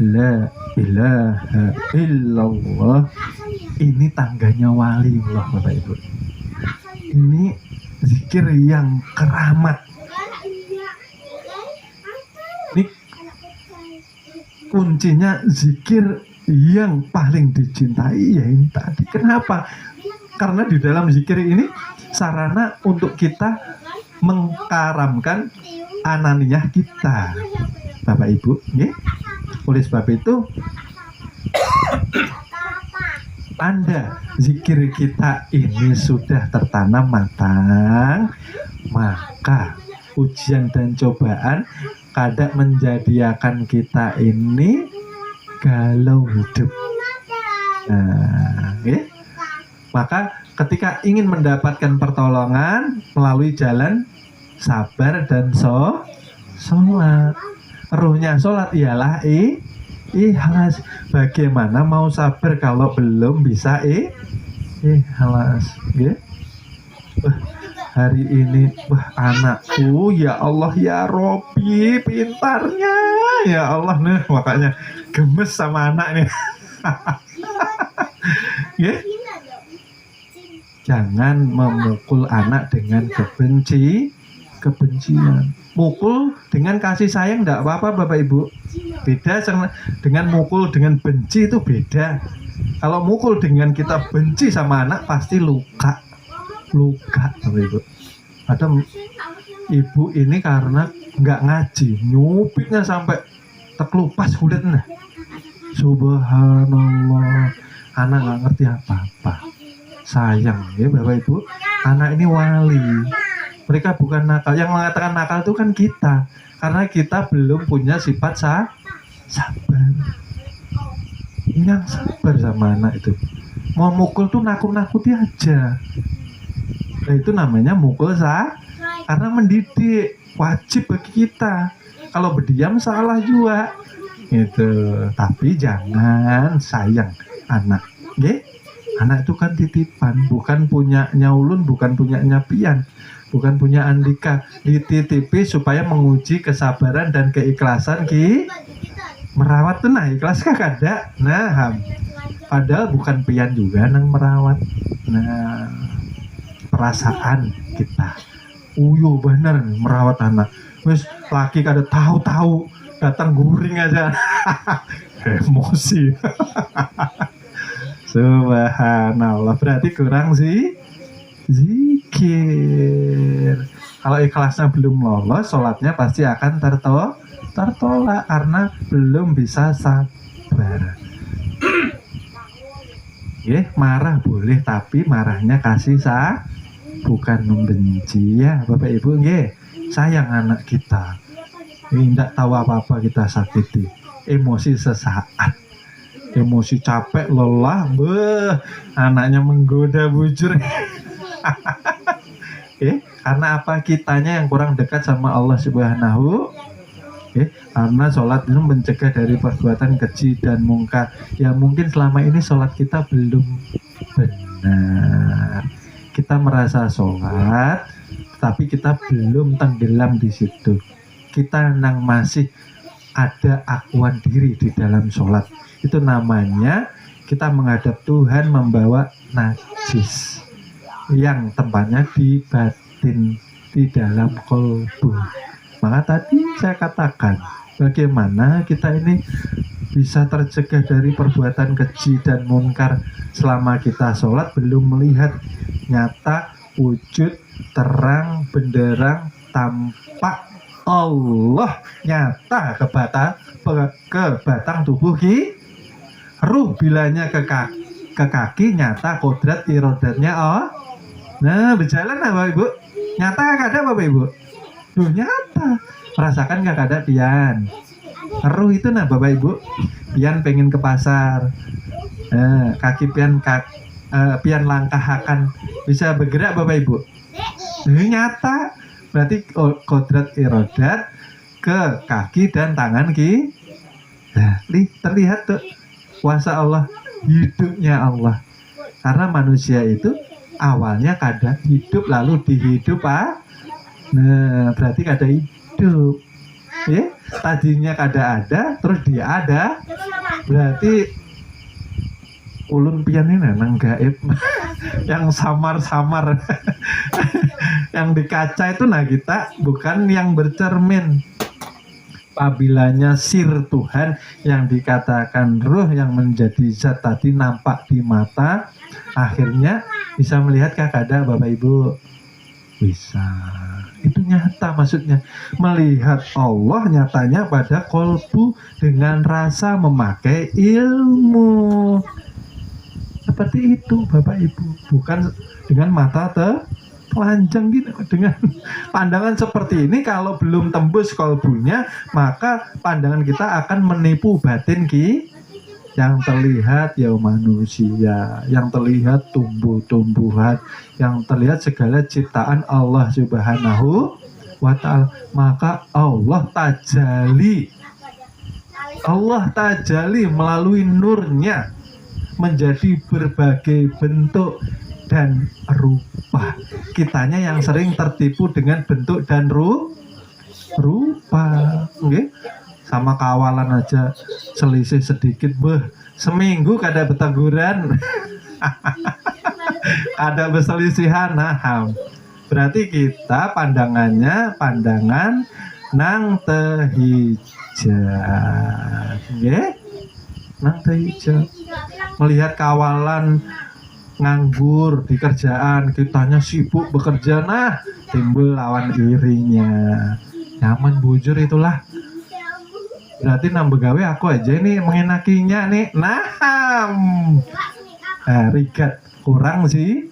La ilaha illallah, ini tangganya wali Allah Bapak Ibu. Ini zikir yang keramat. Ini kuncinya zikir yang paling dicintai ya ini tadi. Kenapa? Karena di dalam zikir ini sarana untuk kita mengkaramkan ananiyah kita Bapak Ibu, ya. Oleh sebab itu tanda zikir kita ini sudah tertanam matang, maka ujian dan cobaan kada menjadikan kita ini galau hidup. Nah, ya. Maka ketika ingin mendapatkan pertolongan melalui jalan sabar dan sholat. Ruhnya sholat ialah ikhlas. Bagaimana mau sabar kalau belum bisa ikhlas, ya? Hari ini anakku ya Allah ya Robbi pintarnya ya Allah nih, makanya gemes sama anak nih. Ya? Jangan memukul anak dengan kebencian. Mukul dengan kasih sayang tidak apa-apa Bapak Ibu. Beda dengan mukul dengan benci, itu beda. Kalau mukul dengan kita benci sama anak pasti luka Bapak Ibu. Ada ibu ini karena nggak ngaji, nyupitnya sampai terkelupas kulitnya. Subhanallah, anak nggak ngerti apa-apa. Sayang ya Bapak Ibu, anak ini wali. Mereka bukan nakal. Yang mengatakan nakal itu kan kita, karena kita belum punya sifat sabar. Yang sabar sama anak itu, mau mukul tuh nakut-nakuti aja. Nah, itu namanya mukul karena mendidik, wajib bagi kita. Kalau berdiam salah juga gitu. Tapi jangan sayang anak, nggih? Anak itu kan titipan, bukan punyanya ulun, bukan punyanya pian, bukan punya Andika. Dititipi supaya menguji kesabaran dan keikhlasan merawat tuh. Nah, ikhlas kah kada? Nah, padahal bukan pian juga nang merawat. Nah, perasaan kita uyo bener merawat anak. Wes laki kada tahu-tahu datang guring aja. Emosi. Subhanallah, berarti kurang sih zikir. Kalau ikhlasnya belum lolos, sholatnya pasti akan tertolak karena belum bisa sabar. Marah boleh, tapi marahnya kasih bukan membenci ya Bapak Ibu. Sayang anak kita. Tidak tahu apa-apa kita sakiti. Emosi sesaat. Emosi capek, lelah, anaknya menggoda bujur. Karena apa? Kitanya yang kurang dekat sama Allah Subhanahu. Karena sholat itu mencegah dari perbuatan keji dan mungkar. Ya mungkin selama ini sholat kita belum benar. Kita merasa sholat, tapi kita belum tenggelam di situ. Kita nang masih ada akuan diri di dalam sholat. Itu namanya kita menghadap Tuhan membawa najis yang tempatnya di batin, di dalam kolbu. Maka tadi saya katakan, bagaimana kita ini bisa tercegah dari perbuatan keji dan munkar selama kita sholat belum melihat nyata wujud terang benderang tampak Allah nyata ke batang tubuh ruh, bilanya ke kaki nyata kodrat irodatnya nah berjalan Bapak Ibu, nyata gak ada Bapak Ibu, nyata merasakan gak ada pian ruh itu nah Bapak Ibu, pian pengen ke pasar, kaki pian pian langkahakan bisa bergerak Bapak Ibu, nyata berarti kodrat irodat ke kaki dan tangan nah, terlihat tuh kuasa Allah, hidupnya Allah. Karena manusia itu awalnya kada hidup lalu dihidup nah berarti kada hidup ya, tadinya kada ada terus dia ada, berarti ulun pian ini nang gaib yang samar-samar yang di kaca itu nah kita bukan yang bercermin. Abilanya sir Tuhan yang dikatakan ruh yang menjadi zat tadi nampak di mata, akhirnya bisa melihat kakada Bapak Ibu, bisa. Itu nyata, maksudnya melihat Allah nyatanya pada kolbu dengan rasa memakai ilmu. Seperti itu Bapak Ibu, bukan dengan mata telanjang gitu. Dengan pandangan seperti ini kalau belum tembus kolbunya, maka pandangan kita akan menipu batin yang terlihat ya manusia, yang terlihat tumbuh-tumbuhan, yang terlihat segala ciptaan Allah Subhanahu wa ta'ala. Maka Allah tajali melalui nurnya menjadi berbagai bentuk dan rupa. Kitanya yang sering tertipu dengan bentuk dan rupa. Okay? Sama kawalan aja selisih sedikit, seminggu kada berteguran. Ada berselisihan, berarti kita pandangannya pandangan nang tehijab. Okay? Nang tehijab. Melihat kawalan nganggur di kerjaan, kitanya sibuk bekerja, nah timbul lawan irinya, nyaman bujur itulah. Berarti nambah gawe aku aja ini mengenakinya nih, rigat kurang sih.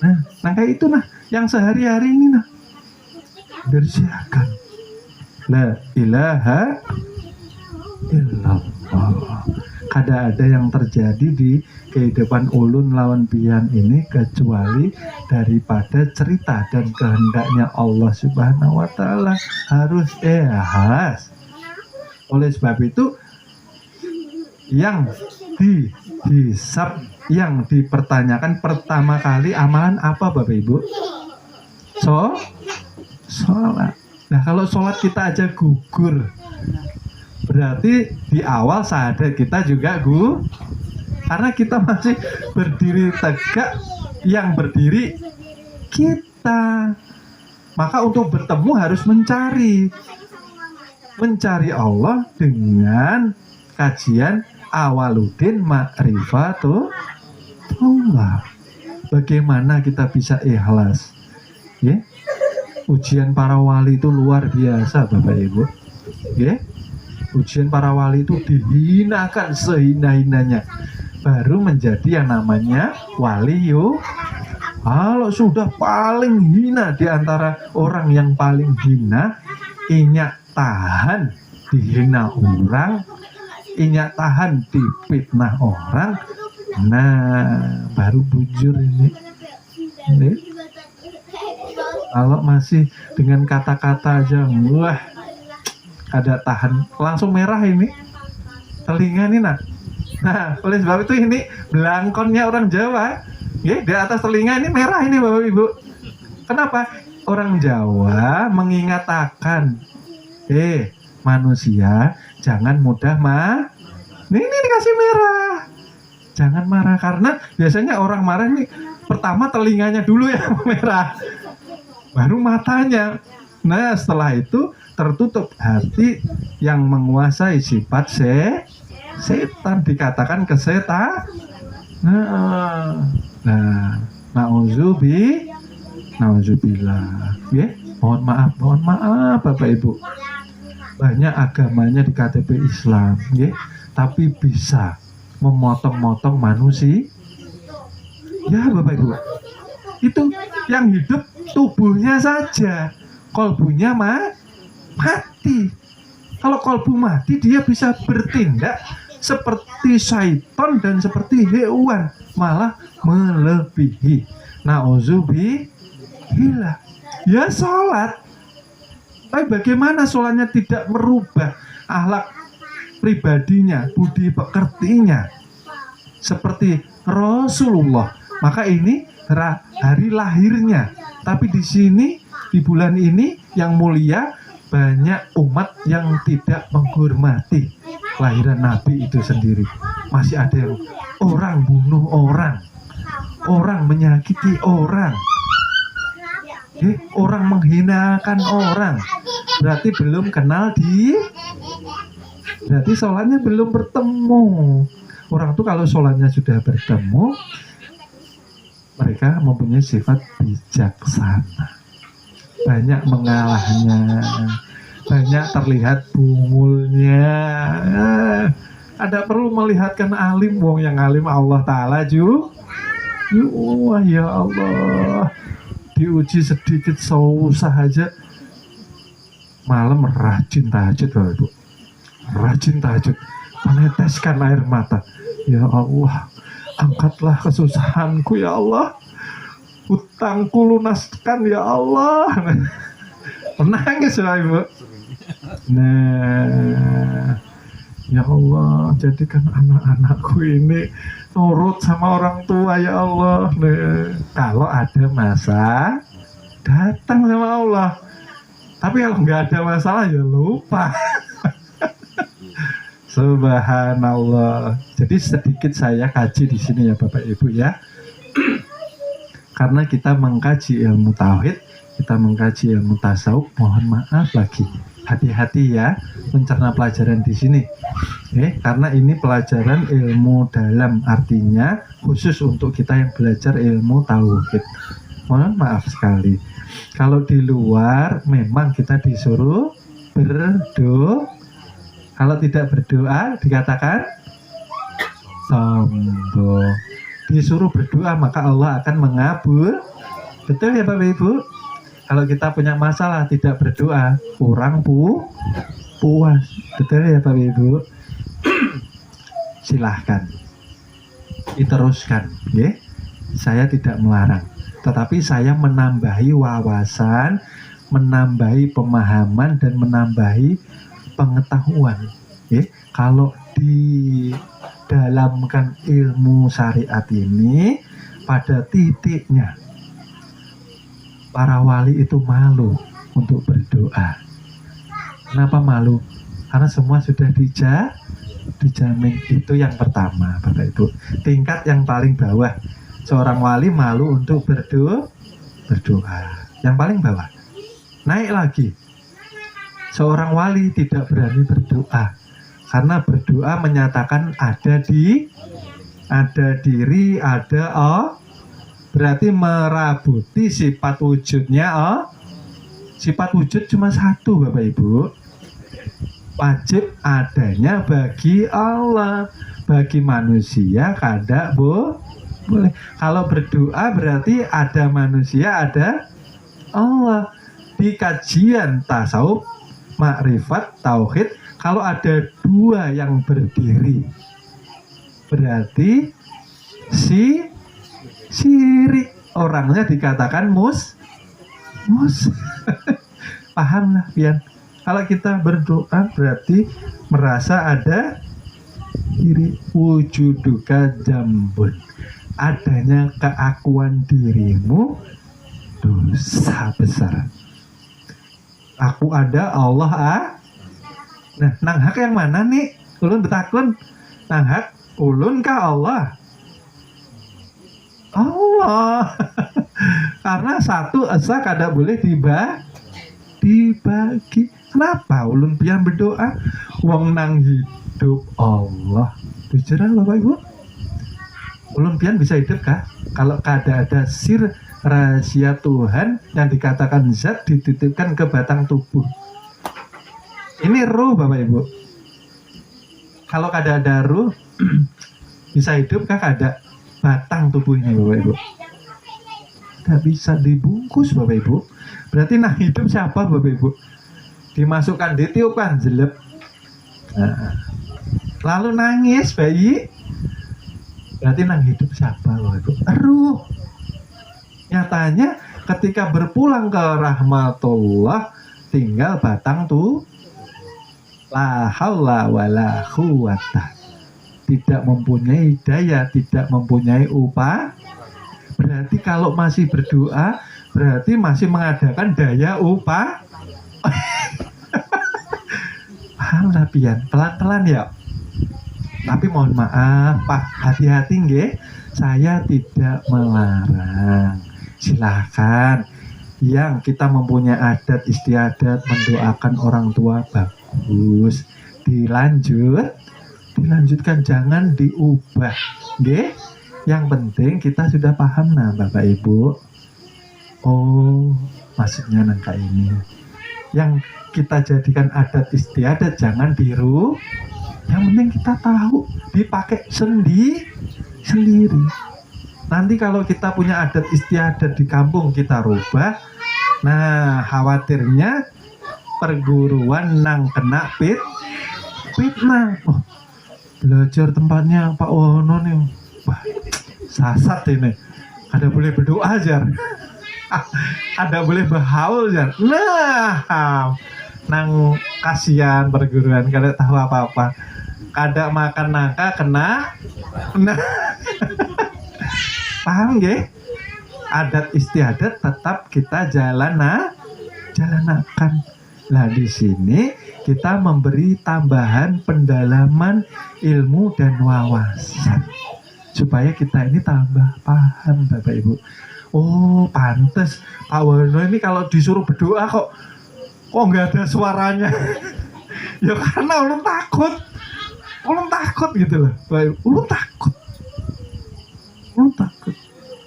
Nah kayak itu nah yang sehari-hari ini nah bersiakan la ilaha illallah. Kada ada yang terjadi di kehidupan ulun lawan pian ini kecuali daripada cerita dan kehendaknya Allah Subhanahu wa ta'ala harus khas. Oleh sebab itu yang dihisab, yang dipertanyakan pertama kali amalan apa Bapak Ibu? Sholat. Nah kalau sholat kita aja gugur, berarti di awal syahadat kita juga karena kita masih berdiri tegak, yang berdiri kita. Maka untuk bertemu harus mencari Allah dengan kajian Awaludin Ma'rifatullah. Bagaimana kita bisa ikhlas? Ya, ujian para wali itu luar biasa Bapak Ibu. Ya, ujian para wali itu dihinakan sehina-hinanya, baru menjadi yang namanya wali. Kalau sudah paling hina di antara orang yang paling hina, inyak tahan dihina orang, inyak tahan difitnah orang, nah baru bujur ini. Kalau masih dengan kata-kata aja, wah ada tahan, langsung merah ini telinga nih nah. Nah oleh sebab itu ini belangkonnya orang Jawa ya, di atas telinga ini merah ini Bapak Ibu. Kenapa? orang Jawa mengatakan, manusia jangan mudah ini dikasih merah. Jangan marah, karena biasanya orang marah ini pertama telinganya dulu yang merah, baru matanya. Nah, setelah itu tertutup hati yang menguasai sifat setan, dikatakan kesetan. Nah, nauzubillah. Mohon maaf Bapak Ibu. Banyak agamanya di KTP Islam, tapi bisa memotong-motong manusia. Ya Bapak Ibu, itu yang hidup tubuhnya saja, kolbunya mati. Kalau kolbu mati, dia bisa bertindak seperti syaitan dan seperti hewan, malah melebihi. Nauzubillah. Ya sholat, tapi bagaimana sholatnya tidak merubah akhlak pribadinya, budi pekertinya seperti Rasulullah. Maka ini hari lahirnya. Tapi di sini, di bulan ini yang mulia, banyak umat yang tidak menghormati kelahiran Nabi itu sendiri. Masih ada yang orang bunuh orang menyakiti orang, orang menghinakan orang. Berarti belum kenal berarti sholatnya belum bertemu. Orang tuh kalau sholatnya sudah bertemu, mereka mempunyai sifat bijaksana. Banyak mengalahnya, banyak terlihat bungulnya. Ada perlu melihatkan alim, wong yang alim Allah Ta'ala ya Allah, diuji sedikit susah aja, malam rajin tahajud Bapak Ibu. Rajin tahajud, meneteskan air mata. Ya Allah, angkatlah kesusahanku ya Allah, hutangku lunaskan ya Allah. Menangis ya Ibu. Nah, ya Allah, jadikan anak-anakku ini nurut sama orang tua ya Allah. Nah, kalau ada masa, datang sama Allah. Tapi kalau nggak ada masalah ya lupa. Subhanallah. Jadi sedikit saya kaji di sini ya Bapak Ibu ya. Karena kita mengkaji ilmu tauhid, kita mengkaji ilmu tasawuf, mohon maaf lagi. Hati-hati ya mencerna pelajaran di sini. Karena ini pelajaran ilmu dalam, artinya khusus untuk kita yang belajar ilmu tauhid. Mohon maaf sekali. Kalau di luar memang kita disuruh berdoa. Kalau tidak berdoa dikatakan sombong. Disuruh berdoa maka Allah akan mengabul. Betul ya Bapak Ibu? Kalau kita punya masalah tidak berdoa, kurang puas. Betul ya Bapak Ibu? Silahkan diteruskan, ya. Saya tidak melarang, tetapi saya menambahi wawasan, menambahi pemahaman, dan menambahi pengetahuan. Kalau di dalamkan ilmu syariat ini, pada titiknya para wali itu malu untuk berdoa. Kenapa malu? Karena semua sudah dijamin. Itu yang pertama Bapak Ibu. Tingkat yang paling bawah, seorang wali malu untuk berdoa. Yang paling bawah. Naik lagi, seorang wali tidak berani berdoa, karena berdoa menyatakan ada diri, berarti merabuti sifat wujudnya. Sifat wujud cuma satu Bapak Ibu, wajib adanya bagi Allah, bagi manusia kada boleh. Kalau berdoa berarti ada manusia, ada Allah. Di kajian tasawuf, makrifat, tauhid, kalau ada dua yang berdiri, berarti syirik, orangnya dikatakan mus. Paham lah pian. Kalau kita berdoa berarti merasa ada diri, wujuduka jambun, adanya keakuan dirimu dosa besar. Aku ada, Allah Nah, nang hak yang mana nih? Ulun betakun, nang hak ulun kah Allah? Allah. Karena satu esa kada boleh dibagi. Kenapa ulun pian berdoa? Wong nang hidup Allah. Bicara Bapak Ibu. Ulun pian bisa hidup kah? Kalau kada ada sir rahasia Tuhan yang dikatakan zat dititipkan ke batang tubuh. Ini ruh Bapak Ibu. Kalau kada ada ruh bisa hidup kah kada batang tubuhnya Bapak Ibu? Tidak bisa dibungkus Bapak Ibu. Berarti nah hidup siapa Bapak Ibu? Dimasukkan ditiupkan jelek. Nah, lalu nangis bayi. Berarti nang hidup siapa Bapak Ibu? Ruh. Nyatanya ketika berpulang ke rahmatullah tinggal batang tuh. La haula wala quwata. Tidak mempunyai daya, tidak mempunyai upah. Berarti kalau masih berdoa, berarti masih mengadakan daya upah. Paham lah pian, pelan-pelan ya. Tapi mohon maaf Pak, hati-hati nggih. Saya tidak melarang. Silahkan. Yang kita mempunyai adat istiadat mendoakan orang tua bagus. Dilanjutkan, jangan diubah. Nggih. Yang penting kita sudah paham nah Bapak Ibu. Oh, maksudnya nangka ini. Yang kita jadikan adat istiadat jangan biru. Yang penting kita tahu dipakai sendiri. Nanti kalau kita punya adat istiadat di kampung kita rubah, nah khawatirnya perguruan nang kena fitnah. Oh, belajar tempatnya Pak Wono nih. Wah, sasat ini. Ada boleh berdoa jar. Ada boleh berhaul jar. Nah, nang kasihan perguruan kada tahu apa-apa. Kada makan nangka kena. Nah. Paham nggih? Adat istiadat tetap kita jalanakan. Nah, di sini kita memberi tambahan pendalaman ilmu dan wawasan. Supaya kita ini tambah paham Bapak Ibu. Oh pantes Pak Wono ini kalau disuruh berdoa kok nggak ada suaranya. Ya karena ulun takut gitu loh Bapak Ibu. Ulun takut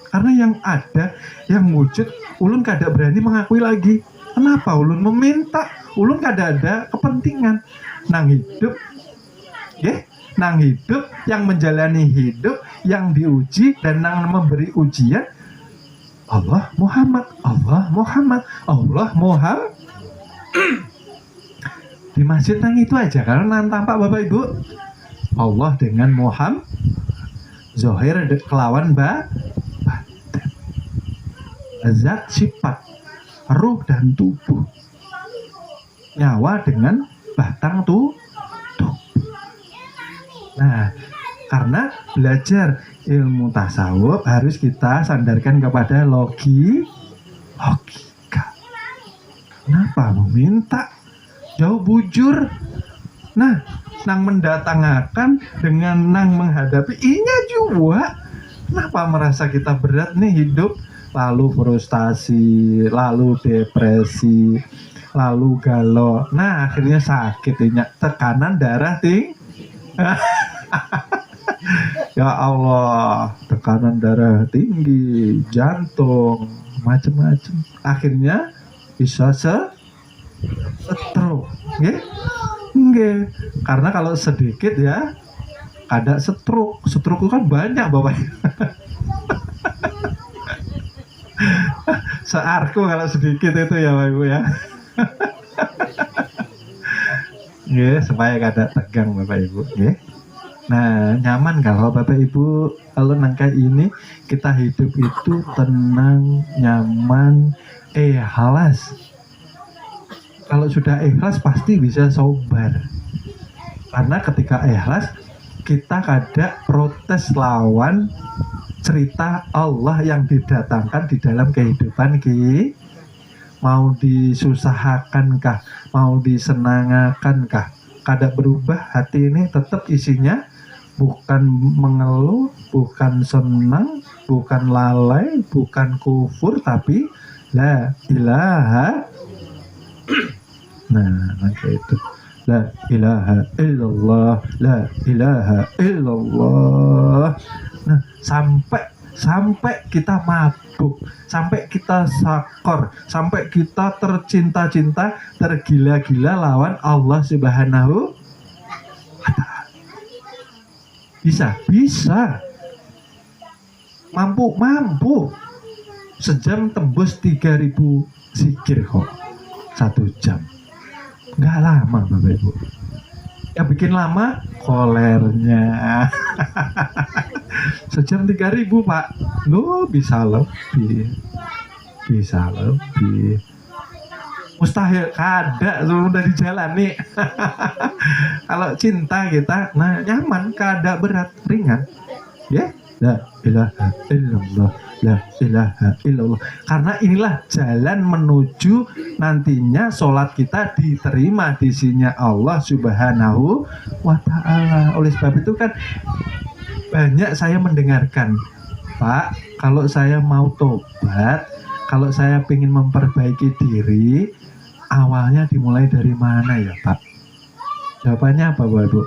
karena yang ada yang wujud ulun kada berani mengakui lagi. Kenapa ulun meminta? Ulun kada ada kepentingan nang hidup nang hidup, yang menjalani hidup, yang diuji dan nang memberi ujian Allah Muhammad. Di masjid nang itu aja karena nang tampak Bapak Ibu Allah dengan Muhammad Zohir kelawan batin, zat sifat ruh dan tubuh, nyawa dengan batang tubuh. Nah, karena belajar ilmu tasawuf harus kita sandarkan kepada logika. Kenapa meminta? Jauh bujur. Nah, nang mendatangakan dengan nang menghadapi inya juga. Kenapa merasa kita berat nih hidup? Lalu frustasi, lalu depresi, lalu galau. Nah, akhirnya sakit inya, tekanan darah tinggi. Ya Allah, tekanan darah tinggi, jantung, macam-macam. Akhirnya bisa stroke, nggih. Karena kalau sedikit ya ada stroke. Stroke itu kan banyak Bapak. Searku kalau sedikit itu ya Bapak Ibu ya. Nggih, supaya kada tegang Bapak Ibu, nggih. Nah, nyaman kalau Bapak Ibu kalau nangka ini kita hidup itu tenang, nyaman, ikhlas. Kalau sudah ikhlas pasti bisa sabar. Karena ketika ikhlas kita kada protes lawan cerita Allah yang didatangkan di dalam kehidupan kita. Mau disusahkankah, mau disenangkankah, kada berubah hati ini tetap isinya bukan mengeluh, bukan senang, bukan lalai, bukan kufur, tapi la ilaha. Nah, macam itu. La ilaha illallah, la ilaha illallah. Nah, sampai kita mabuk, sampai kita sakor, sampai kita tercinta-cinta, tergila-gila lawan Allah Subhanahu wa Ta'ala. Bisa. Mampu. Sejam tembus 3000 zikir kok. 1 jam. Nggak lama Bapak Ibu. Yang bikin lama kolernya. Sejam 3000 Pak. Loh bisa lebih. Mustahil, kada sudah dijalani. Kalau cinta kita, nah nyaman, kada berat, ringan. Ya, la ilaha illallah, la ilaha illallah. Karena inilah jalan menuju nantinya sholat kita diterima di sisinya Allah Subhanahu wa Ta'ala. Oleh sebab itu kan banyak saya mendengarkan, Pak, kalau saya mau tobat, kalau saya ingin memperbaiki diri, awalnya dimulai dari mana ya Pak? Jawabannya apa Bapak Ibu?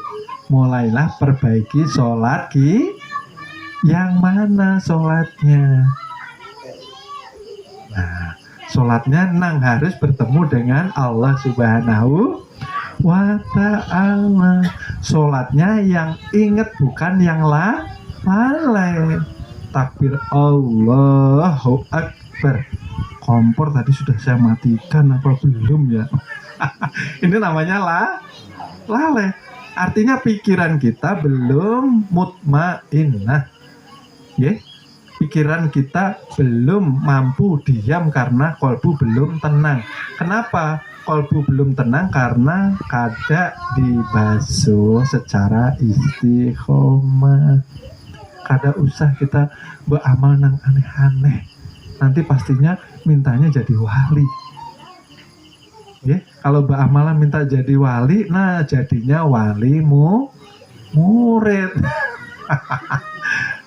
Mulailah perbaiki sholat yang mana sholatnya? Nah, sholatnya nang harus bertemu dengan Allah Subhanahu wa Ta'ala. Sholatnya yang ingat, bukan yang lalai. Takbir Allahu Akbar. Kompor tadi sudah saya matikan apa belum ya? Ini namanya lalai. Artinya pikiran kita belum mutmainnah. Ya? Pikiran kita belum mampu diam karena kolbu belum tenang. Kenapa kolbu belum tenang? Karena kada dibasuh secara istiqomah. Kada usah kita beramal nang aneh-aneh. Nanti pastinya mintanya jadi wali. Ya, kalau beramalan minta jadi wali, nah jadinya walimu murid.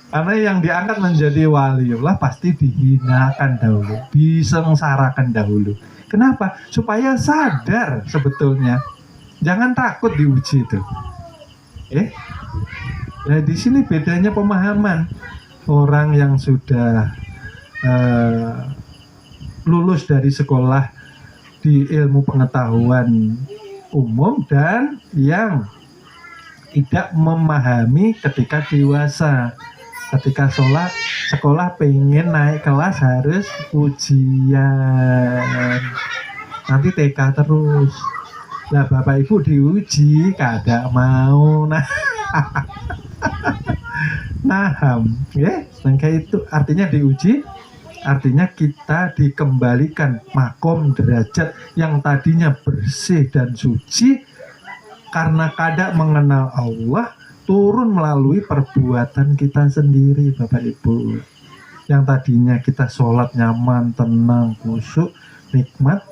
Karena yang diangkat menjadi waliullah pasti dihinakan dahulu, disengsarakan dahulu. Kenapa? Supaya sadar sebetulnya. Jangan takut diuji itu. Nah di sini bedanya pemahaman orang yang sudah lulus dari sekolah di ilmu pengetahuan umum dan yang tidak memahami ketika dewasa. Ketika sekolah pengen naik kelas harus ujian. Nanti TK terus. Lah Bapak Ibu diuji kada mau. Ya, kayak itu artinya diuji. Artinya kita dikembalikan makom derajat yang tadinya bersih dan suci karena kada mengenal Allah, turun melalui perbuatan kita sendiri Bapak Ibu. Yang tadinya kita sholat nyaman, tenang, khusyuk, nikmat,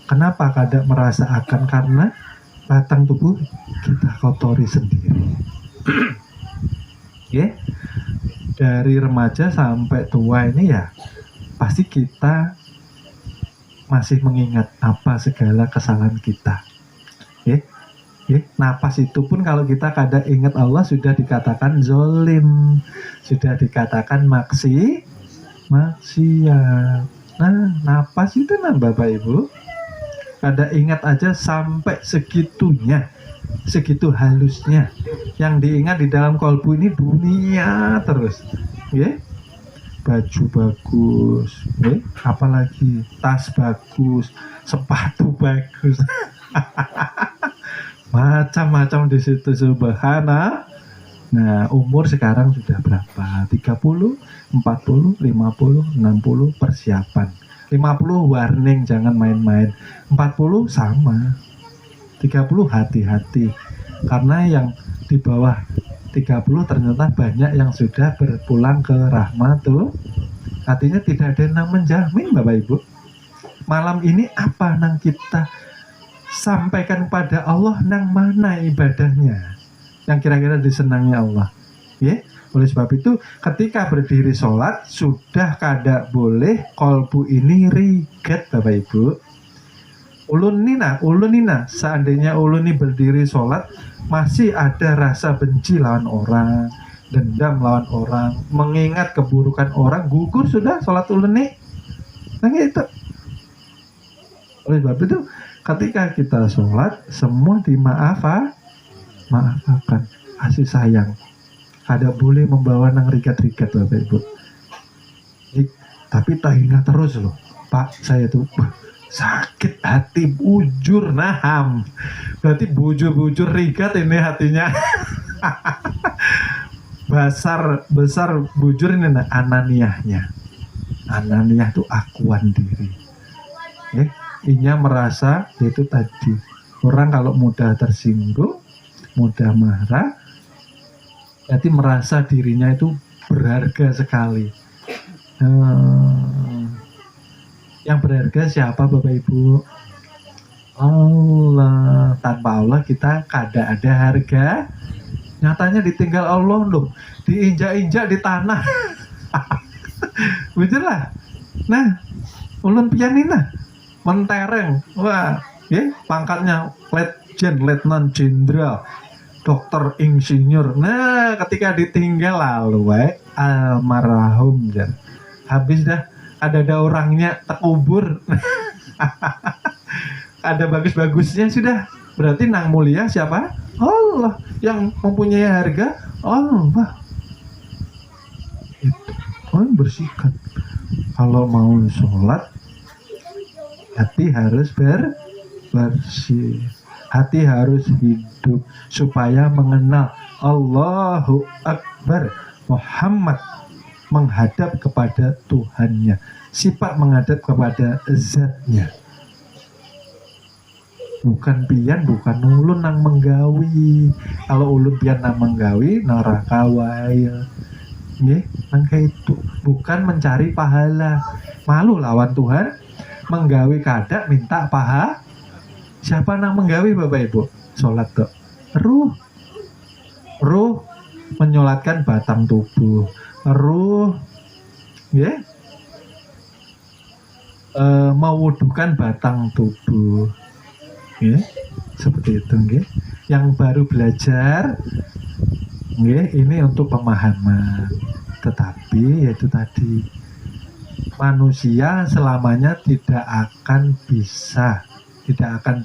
kenapa kada merasakan? Karena batang tubuh kita kotori sendiri. Ya, dari remaja sampai tua ini ya pasti kita masih mengingat apa segala kesalahan kita. Napas itu pun kalau kita kadang ingat Allah sudah dikatakan zolim, sudah dikatakan maksiat. Nah, napas itu Bapak Ibu, kadang ingat aja sampai segitunya, segitu halusnya. Yang diingat di dalam kolbu ini dunia terus. Baju bagus, apalagi tas bagus, sepatu bagus, macam-macam di situ subhanallah. Nah, umur sekarang sudah berapa? 30, 40, 50, 60 persiapan. 50 warning jangan main-main. 40 sama. 30 hati-hati. Karena yang di bawah 30 ternyata banyak yang sudah berpulang ke rahmat tuh. Artinya tidak ada yang menjamin Bapak Ibu. Malam ini apa nang kita sampaikan pada Allah, nang mana ibadahnya yang kira-kira disenangi Allah. Ya, oleh sebab itu ketika berdiri sholat sudah kada boleh kolbu ini rigat Bapak Ibu. Ulun nina, seandainya ulun ini berdiri sholat masih ada rasa benci lawan orang, dendam lawan orang, mengingat keburukan orang, gugur sudah sholat ulun nih. Nah itu. Oleh sebab itu ketika kita sholat semua maafkan, kasih sayang. Ada boleh membawa nang rigat-rigat Bapak Ibu. Tapi tak ingat terus loh, Pak, saya tuh sakit hati bujur naham. Berarti bujur rigat ini hatinya. besar bujur ini nah, ananiahnya. Ananiah itu akuan diri. Inya merasa itu tadi. Orang kalau mudah tersinggung, mudah marah, berarti merasa dirinya itu berharga sekali. Yang berharga siapa Bapak Ibu? Allah. Tanpa Allah kita kada ada harga. Nyatanya ditinggal Allah loh, diinjak-injak di tanah. Bujur lah. Nah, ulun pianina mentereng. Wah, ya, pangkatnya letnan jenderal, dokter insinyur. Nah, ketika ditinggal lalu almarhum jan. Habis dah ada orangnya terkubur. Ada bagus-bagusnya sudah. Berarti nang mulia siapa? Allah. Yang mempunyai harga Allah. Itu. Bersikap. Kalau mau sholat, hati harus bersih. Hati harus hidup supaya mengenal Allahu Akbar. Muhammad menghadap kepada Tuhannya, sifat menghadap kepada zatnya, bukan pian, bukan ulun nang menggawi. Kalau ulun pian nang menggawi neraka wae nggih, nang itu bukan mencari pahala. Malu lawan Tuhan, menggawi kada minta paha. Siapa nang menggawi Bapak Ibu? Salat kok ruh menyolatkan batang tubuh, ruh ya, mewudukan batang tubuh ya, seperti itu ya. Yang baru belajar ya, ini untuk pemahaman. Tetapi yaitu tadi, manusia selamanya tidak akan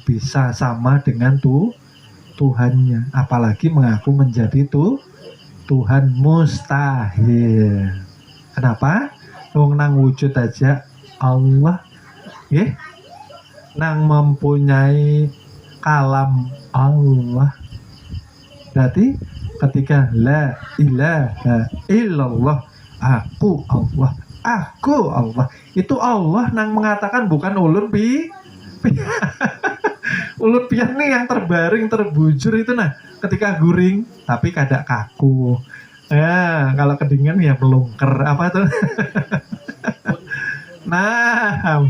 bisa sama dengan Tuhannya, apalagi mengaku menjadi Tuhan, mustahil. Kenapa? Wong nang wujud aja Allah, ya, nang mempunyai kalam Allah. Berarti ketika la ilaha illallah, aku Allah, itu Allah nang mengatakan, bukan ulun ulun pian nih yang terbaring terbujur itu nah ketika guring tapi kada kaku. Ya, kalau kedinginan ya melungker apa tuh. Nah,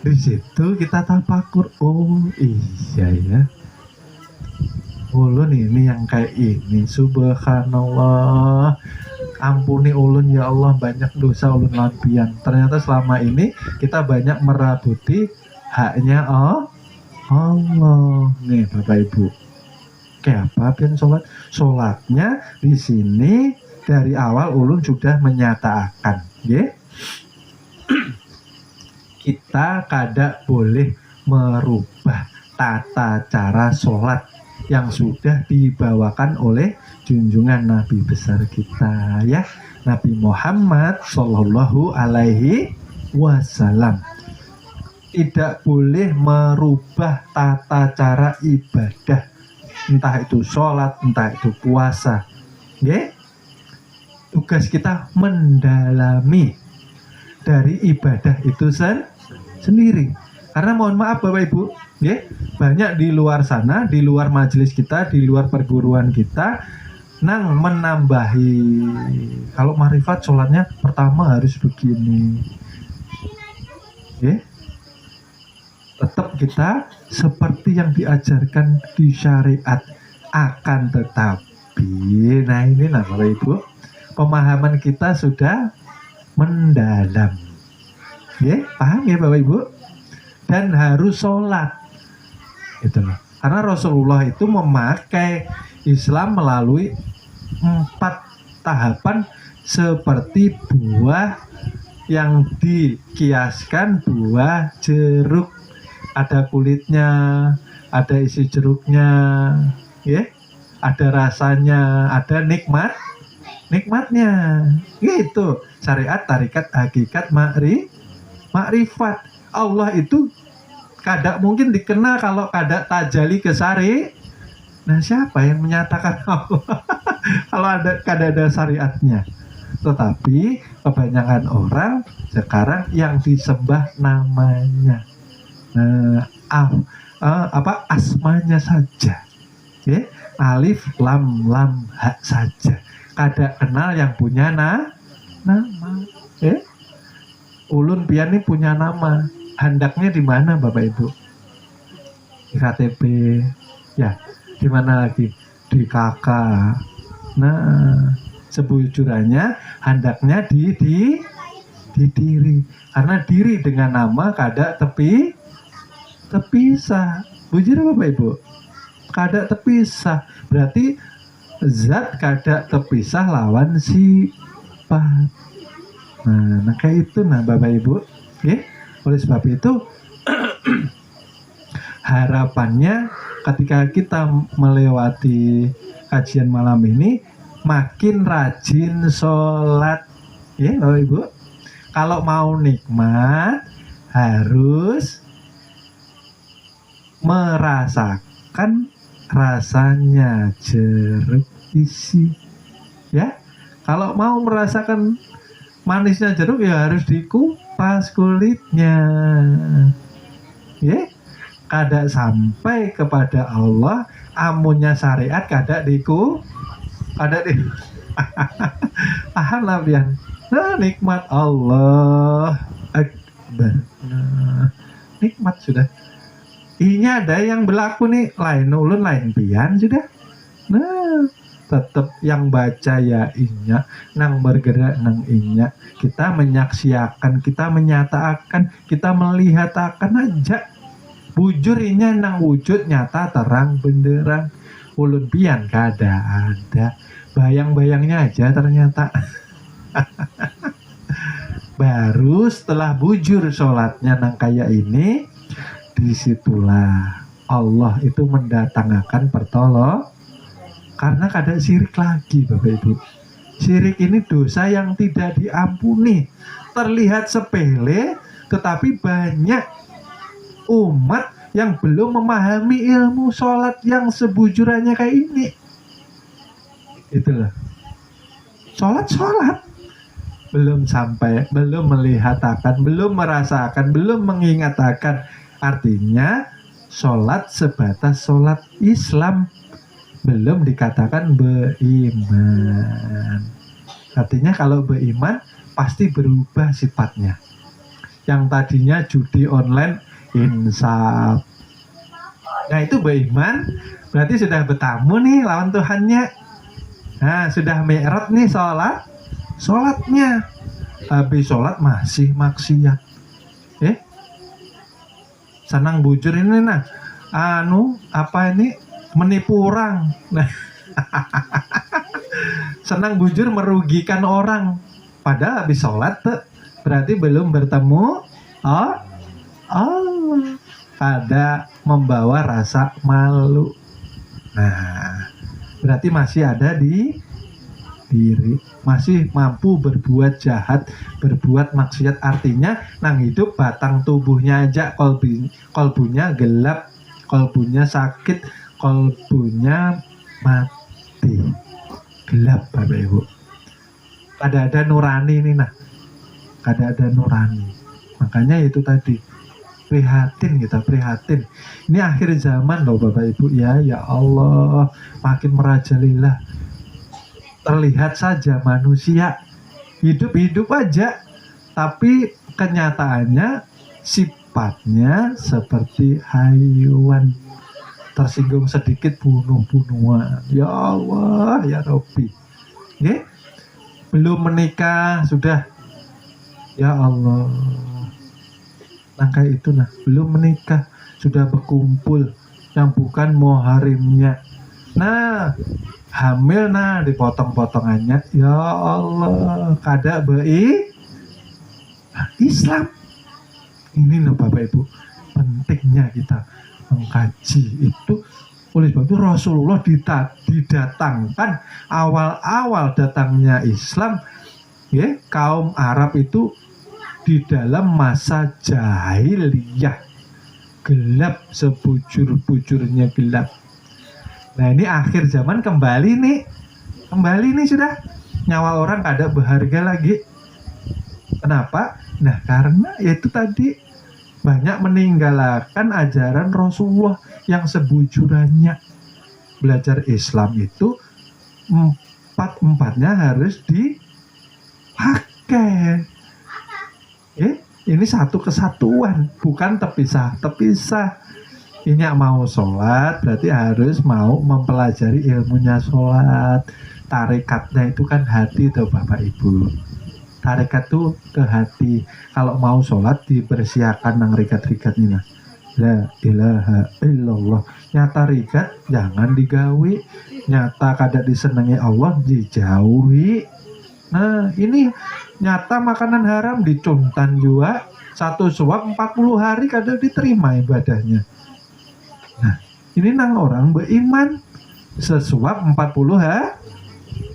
di situ kita tafakur. Oh iya ya, ulun ini yang kayak ini. Subhanallah, ampuni ulun ya Allah, banyak dosa ulun lampian. Ternyata selama ini kita banyak merabuti haknya Allah. Nih Bapak Ibu, kayak apa pian sholatnya di sini dari awal ulun sudah menyatakan, ya. Kita kada boleh merubah tata cara sholat yang sudah dibawakan oleh junjungan Nabi besar kita, ya, Nabi Muhammad Shallallahu Alaihi Wasallam. Tidak boleh merubah tata cara ibadah, entah itu sholat, entah itu puasa. Ya, tugas kita mendalami dari ibadah itu sendiri. Karena mohon maaf Bapak Ibu, ya, banyak di luar sana, di luar majelis kita, di luar perguruan kita, nang menambahi. Kalau marifat sholatnya pertama harus begini, ya. Tetap kita seperti yang diajarkan di syariat, akan tetapi, nah ini nah Bapak Ibu, pemahaman kita sudah mendalam, ya, paham ya Bapak Ibu, dan harus sholat, itu loh. Karena Rasulullah itu memakai Islam melalui 4 tahapan seperti buah yang dikiaskan buah jeruk, ada kulitnya, ada isi jeruknya, ya, ada rasanya, ada nikmatnya, gitu. Syariat, tarikat, hakikat, makrifat. Allah itu kada mungkin dikenal kalau kada tajali ke syari. Nah, siapa yang menyatakan Allah kalau kada ada syariatnya? Tetapi kebanyakan orang sekarang yang disembah namanya, asmanya saja, ya, alif lam ha saja, kada kenal yang punya nama, ya. Ulun pian ini punya nama, handaknya di mana Bapak Ibu? Di KTP, ya. Di mana lagi? Di KK. Nah, sebujurannya handaknya di diri, karena diri dengan nama kada terpisah. Bujur Bapak Ibu, kada terpisah, berarti zat kada terpisah lawan sifat. Nah kayak itu nah Bapak Ibu, ya. Oleh sebab itu harapannya ketika kita melewati kajian malam ini makin rajin sholat, ya Bapak Ibu. Kalau mau nikmat harus merasakan rasanya jeruk isi, ya. Kalau mau merasakan manisnya jeruk ya harus dikupas kulitnya, ya. Kada sampai kepada Allah amunnya syariat kada paham lah pian. Nah, nikmat Allah Akbar. Nah, nikmat sudah. Inya ada yang berlaku nih, lain ulun lain pian sudah. Nah, tetap yang baca ya inya, nang bergerak nang inya. Kita menyaksikan, kita menyatakan, kita melihat akan aja. Bujur inya nang wujud nyata terang benderang. Ulun pian kada ada. Bayang-bayangnya aja ternyata. Baru setelah bujur sholatnya nang kayak ini, disitulah Allah itu mendatangkan pertolongan. Karena kada syirik lagi Bapak Ibu. Syirik ini dosa yang tidak diampuni. Terlihat sepele, tetapi banyak umat yang belum memahami ilmu sholat yang sebujurannya kayak ini. Itulah. Sholat. Belum sampai, belum melihatkan, belum merasakan, belum mengingatkan. Artinya sholat sebatas sholat Islam, belum dikatakan beriman. Artinya kalau beriman pasti berubah sifatnya. Yang tadinya judi online insaf, nah itu beriman, berarti sudah bertamu nih lawan Tuhannya. Nah sudah mi'raj nih sholatnya. Habis sholat masih maksiat, senang bujur ini nah menipu orang. Nah, senang bujur merugikan orang. Padahal habis sholat tuh berarti belum bertemu. Ada membawa rasa malu. Nah, berarti masih ada di diri, masih mampu berbuat jahat, berbuat maksiat. Artinya nang hidup batang tubuhnya aja kolbunya gelap, kolbunya sakit, kolbunya mati, gelap Bapak Ibu. Kada ada nurani nih nah, kada ada nurani. Makanya itu tadi prihatin, kita prihatin. Ini akhir zaman loh Bapak Ibu ya. Ya Allah, makin merajalela. terlihat saja manusia hidup-hidup aja, tapi kenyataannya sifatnya seperti haywan, tersinggung sedikit bunuh-bunuhan. Ya Allah, ya Rabbi. Nggih? Belum menikah sudah, ya Allah. Nah kayak itu nah, belum menikah sudah berkumpul yang bukan muharimnya. Nah, hamil nah dipotong-potongannya. Ya Allah, kada bei Islam. Ini loh Bapak Ibu, pentingnya kita mengkaji itu. Oleh sebab itu Rasulullah didatangkan awal-awal datangnya Islam, ya, kaum Arab itu di dalam masa jahiliyah, gelap, sebujur-bujurnya gelap. Nah ini akhir zaman kembali nih sudah, nyawa orang kada berharga lagi. Kenapa? Nah karena itu tadi, banyak meninggalkan ajaran Rasulullah yang sebujurannya. Belajar Islam itu empat-empatnya harus dipakai. Ini satu kesatuan, bukan terpisah. Ini mau sholat berarti harus mau mempelajari ilmunya sholat. Tarikatnya itu kan hati tuh Bapak Ibu. Tarekat tuh ke hati. Kalau mau sholat dipersiapkan nang rikat-rikat ini. La ilaha illallah. Nyata rikat jangan digawi. Nyata kada disenangi Allah dijauhi. Nah ini nyata makanan haram dicuntan juga. Satu suap 40 hari kada diterima ibadahnya. Nah ini nang orang beriman sesuap 40 hari.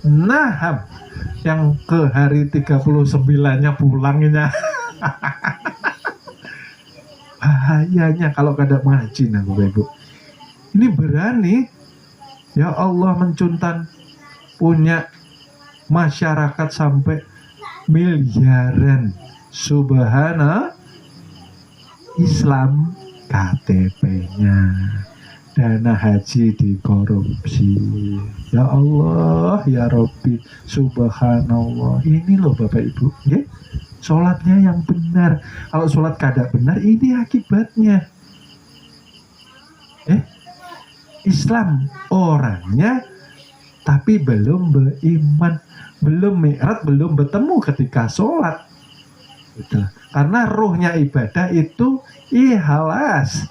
Nah yang ke hari 39-nya pulangnya. Bahayanya kalau kada mengaji nah Bapak Ibu. Ini berani ya Allah mencuntan punya masyarakat sampai miliaran. Subhana Islam KTP-nya, dana haji dikorupsi. Ya Allah, ya Rabbi, subhanallah. Ini loh Bapak Ibu, ya? Sholatnya yang benar. Kalau sholat kada benar, ini akibatnya. Islam orangnya, tapi belum beriman, belum mi'raj, belum bertemu ketika sholat. Gitu. Karena ruhnya ibadah itu ikhlas.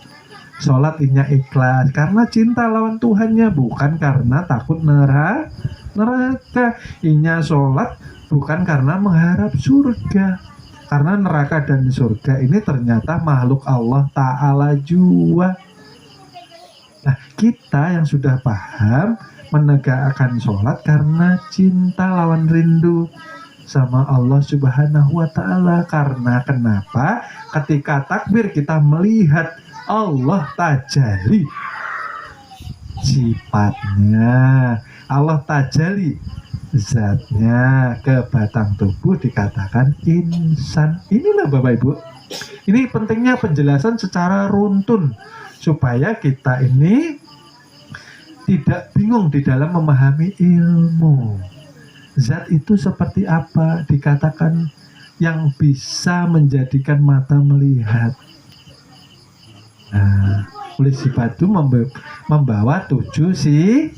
Sholat inya ikhlas karena cinta lawan Tuhannya, bukan karena takut neraka. Inya sholat bukan karena mengharap surga, karena neraka dan surga ini ternyata makhluk Allah Ta'ala juga. Nah kita yang sudah paham menegakkan sholat karena cinta lawan rindu sama Allah Subhanahu wa Ta'ala. Karena kenapa? Ketika takbir kita melihat Allah tajalli sifatnya, Allah tajalli zatnya ke batang tubuh, dikatakan insan. Inilah Bapak Ibu, ini pentingnya penjelasan secara runtun supaya kita ini tidak bingung di dalam memahami ilmu. Zat itu seperti apa? Dikatakan yang bisa menjadikan mata melihat. Nah, oleh sifat itu membawa 7 sih.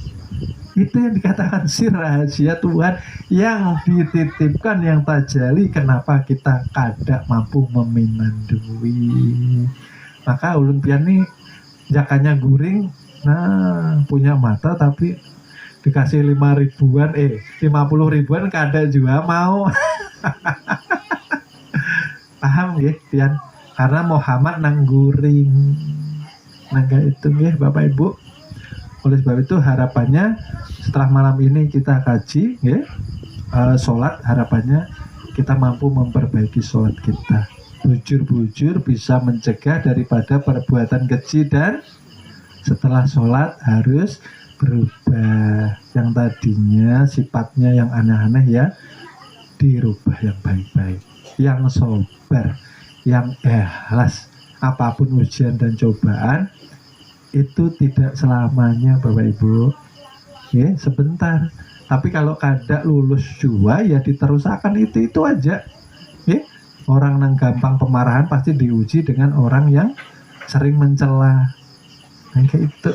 Itu yang dikatakan si rahasia Tuhan yang dititipkan, yang tajalli. Kenapa kita kada mampu meminandui? Maka ulun pian nih jakanya guring, nah punya mata tapi dikasih 5 ribuan, 50 ribuan kada juga mau. Paham nggih pian? Karena Muhammad nang guring. Naga itu nggih Bapak Ibu. Oleh sebab itu harapannya setelah malam ini kita kaji nggih, sholat, harapannya kita mampu memperbaiki sholat kita. Bujur-bujur bisa mencegah daripada perbuatan keji, dan setelah sholat harus berubah. Yang tadinya sifatnya yang aneh-aneh ya dirubah yang baik-baik, yang sabar, yang ikhlas. Apapun ujian dan cobaan itu tidak selamanya Bapak Ibu, ya, sebentar. Tapi kalau kada lulus jua ya diterusakan itu aja. Ya. Orang yang gampang pemarahan pasti diuji dengan orang yang sering mencela. Kayak itu.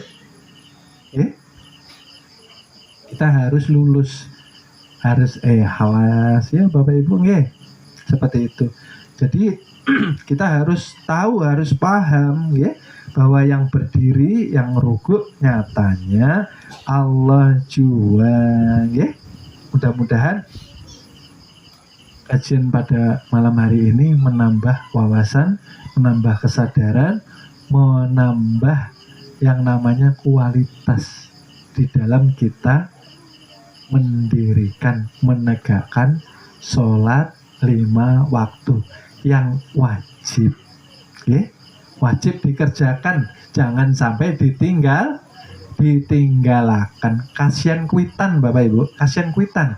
Ya. Kita harus lulus. Harus awas ya Bapak Ibu nggih. Seperti itu. Jadi kita harus tahu, harus paham ya, bahwa yang berdiri, yang rukuk nyatanya Allah jua ya. Mudah-mudahan kajian pada malam hari ini menambah wawasan, menambah kesadaran, menambah yang namanya kualitas di dalam kita mendirikan, menegakkan sholat 5 waktu yang wajib, ya, wajib dikerjakan, jangan sampai ditinggalkan. Kasihan kuitan Bapak Ibu, kasihan kuitan.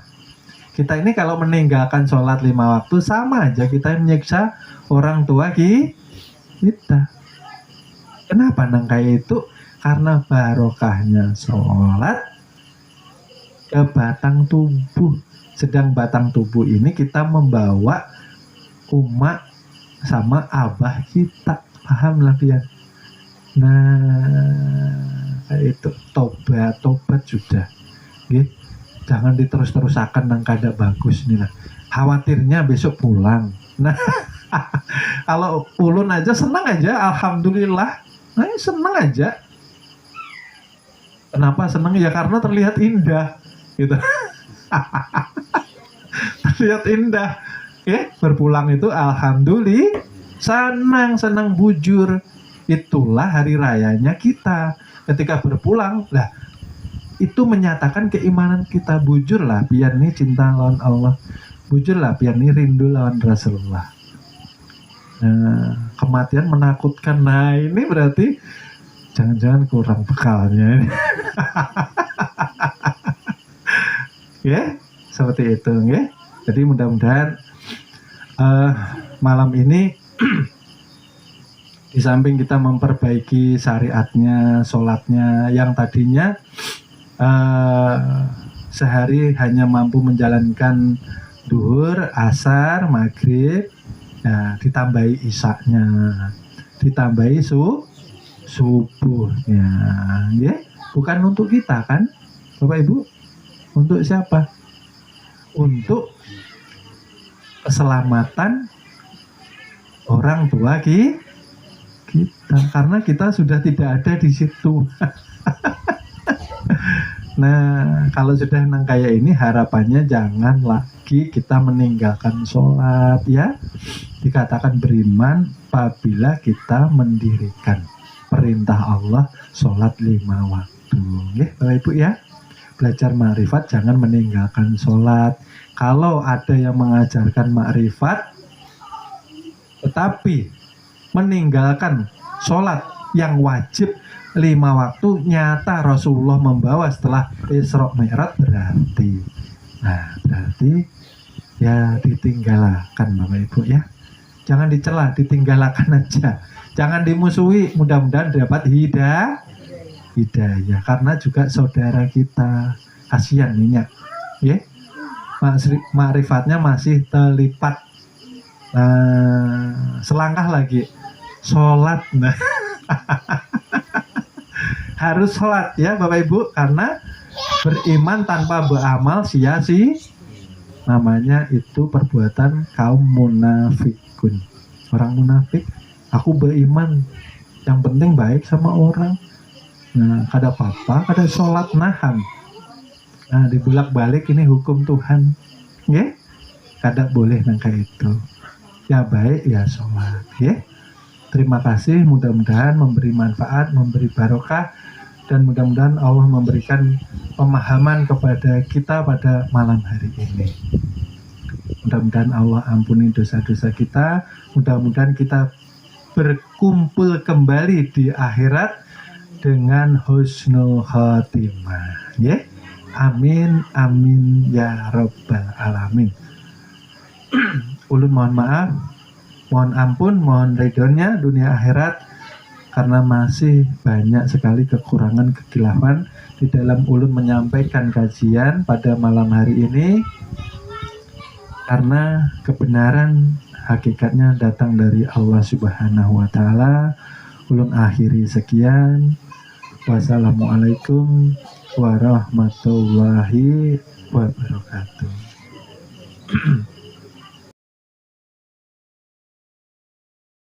Kita ini kalau meninggalkan sholat 5 waktu sama aja kita menyiksa orang tua kita. Kenapa nang kayak itu? Karena barokahnya sholat ke batang tubuh. Sedang batang tubuh ini kita membawa umat sama abah kita, paham lah pian. Nah itu tobat sudah gitu. Jangan diterus-terusakan nang kada bagus nih lah. Khawatirnya besok pulang. Nah kalau ulun aja senang aja, alhamdulillah. Nah senang aja. Kenapa senang? Ya karena terlihat indah gitu. Terlihat indah. Oke, berpulang itu alhamdulillah, senang bujur. Itulah hari rayanya kita. Ketika berpulang, lah itu menyatakan keimanan kita. Bujur lah, biar nih cinta lawan Allah. Bujur lah, biar nih rindu lawan Rasulullah. Nah, kematian menakutkan. Nah, ini berarti jangan-jangan kurang bekalnya. Ya, seperti itu, ya. Jadi mudah-mudahan malam ini di samping kita memperbaiki syariatnya, sholatnya yang tadinya sehari hanya mampu menjalankan duhur, asar, maghrib, nah, ditambahi isaknya, ditambahi subuhnya, ya. Bukan untuk kita kan, Bapak Ibu? Untuk siapa? Untuk keselamatan orang tua kita, karena kita sudah tidak ada di situ. Nah, kalau sudah nang kayak ini harapannya jangan lagi kita meninggalkan sholat ya. Dikatakan beriman apabila kita mendirikan perintah Allah sholat 5 waktu. Ya, Bapak Ibu ya. Belajar ma'rifat, jangan meninggalkan sholat. Kalau ada yang mengajarkan ma'rifat tetapi meninggalkan sholat yang wajib 5 waktu, nyata Rasulullah membawa setelah Isra Mi'raj, berarti ya ditinggalkan Bapak Ibu ya. Jangan dicela, ditinggalkan aja. Jangan dimusuhi, mudah-mudahan dapat hidayah, karena juga saudara kita, kasihan minyak ya. Ma'rifatnya masih terlipat. Selangkah lagi sholat. Nah harus sholat ya Bapak Ibu, karena beriman tanpa beramal sia-sia, namanya itu perbuatan kaum munafikun. Orang munafik, aku beriman, yang penting baik sama orang. Nah, kada apa-apa, kada sholat nahan. Nah, dibulak-balik ini hukum Tuhan. Ya, kada boleh nangka itu. Ya baik, ya sholat. Ya, terima kasih. Mudah-mudahan memberi manfaat, memberi barokah, dan mudah-mudahan Allah memberikan pemahaman kepada kita pada malam hari ini. Mudah-mudahan Allah ampuni dosa-dosa kita. Mudah-mudahan kita berkumpul kembali di akhirat dengan husnul khatimah, ya. Amin amin ya rabbal alamin. Ulun mohon maaf, mohon ampun, mohon ridhonya dunia akhirat. karena masih banyak sekali kekurangan kekilafan di dalam ulun menyampaikan kajian pada malam hari ini, karena kebenaran hakikatnya datang dari Allah Subhanahu wa Ta'ala. Ulun akhiri sekian. Wassalamualaikum warahmatullahi wabarakatuh.